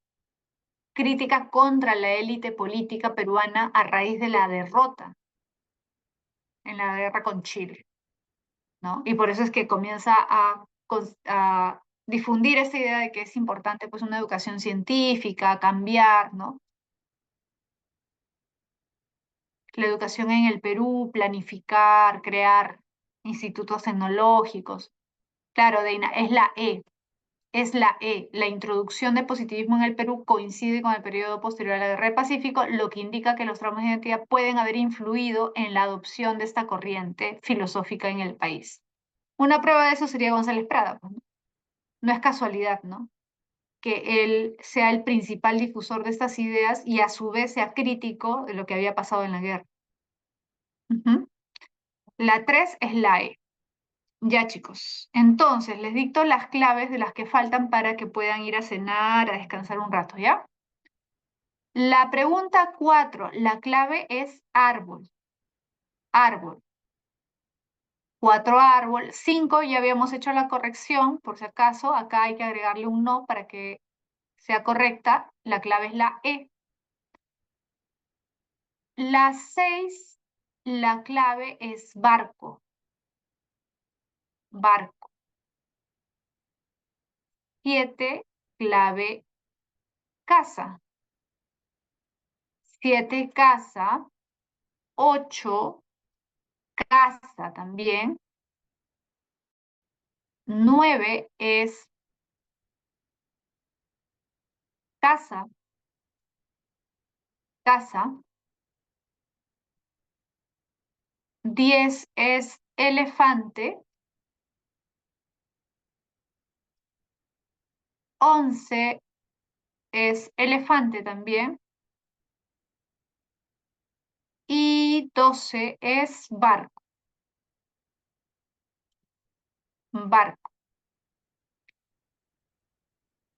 crítica contra la élite política peruana a raíz de la derrota en la guerra con Chile, ¿no? Y por eso es que comienza a difundir esta idea de que es importante pues una educación científica, cambiar, ¿no? La educación en el Perú, planificar, crear institutos tecnológicos. Claro, Deina, es la E. Es la E. La introducción de positivismo en el Perú coincide con el periodo posterior a la Guerra del Pacífico, lo que indica que los traumas de identidad pueden haber influido en la adopción de esta corriente filosófica en el país. Una prueba de eso sería González Prada, pues, ¿no? No es casualidad, ¿no? Que él sea el principal difusor de estas ideas y a su vez sea crítico de lo que había pasado en la guerra. Ujú. La 3 es la E. Ya, chicos. Entonces, les dicto las claves de las que faltan para que puedan ir a cenar, a descansar un rato, ¿ya? La pregunta 4, la clave es árbol. Árbol. 4 árbol. 5 ya habíamos hecho la corrección, por si acaso. Acá hay que agregarle un no para que sea correcta. La clave es la E. La 6, la clave es barco. Barco. 7, clave casa. 7 casa, 8 casa también. 9 es casa, casa. 10 es elefante. 11 es elefante también. Y 12 es barco. Barco.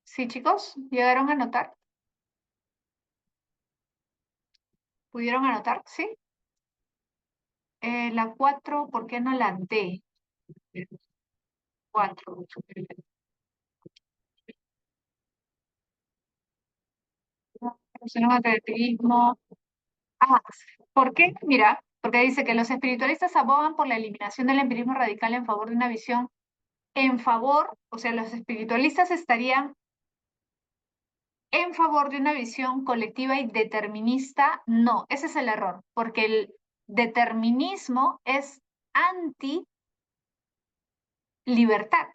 ¿Sí, chicos? ¿Llegaron a anotar? ¿Pudieron anotar? ¿Sí? La 4, ¿por qué no la D? 4. Funcionó atletismo. Ah, ¿por qué? Mira, porque dice que los espiritualistas abogan por la eliminación del empirismo radical en favor de una visión en favor, o sea, los espiritualistas estarían en favor de una visión colectiva y determinista. No, ese es el error, porque el determinismo es anti-libertad.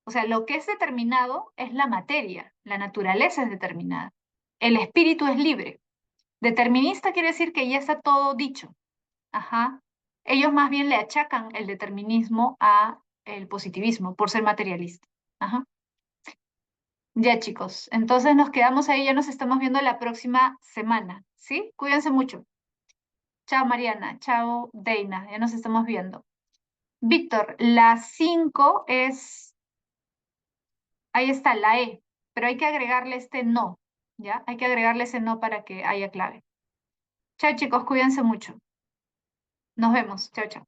O sea, lo que es determinado es la materia, la naturaleza es determinada. El espíritu es libre. Determinista quiere decir que ya está todo dicho. Ajá. Ellos más bien le achacan el determinismo a el positivismo por ser materialista. Ajá. Ya, chicos. Entonces nos quedamos ahí, ya nos estamos viendo la próxima semana. ¿Sí? Cuídense mucho. Chao, Mariana. Chao, Deina. Ya nos estamos viendo. Víctor, la 5 es, ahí está, la E, pero hay que agregarle este no, ¿ya? Hay que agregarle ese no para que haya clave. Chao, chicos, cuídense mucho. Nos vemos. Chao, chao.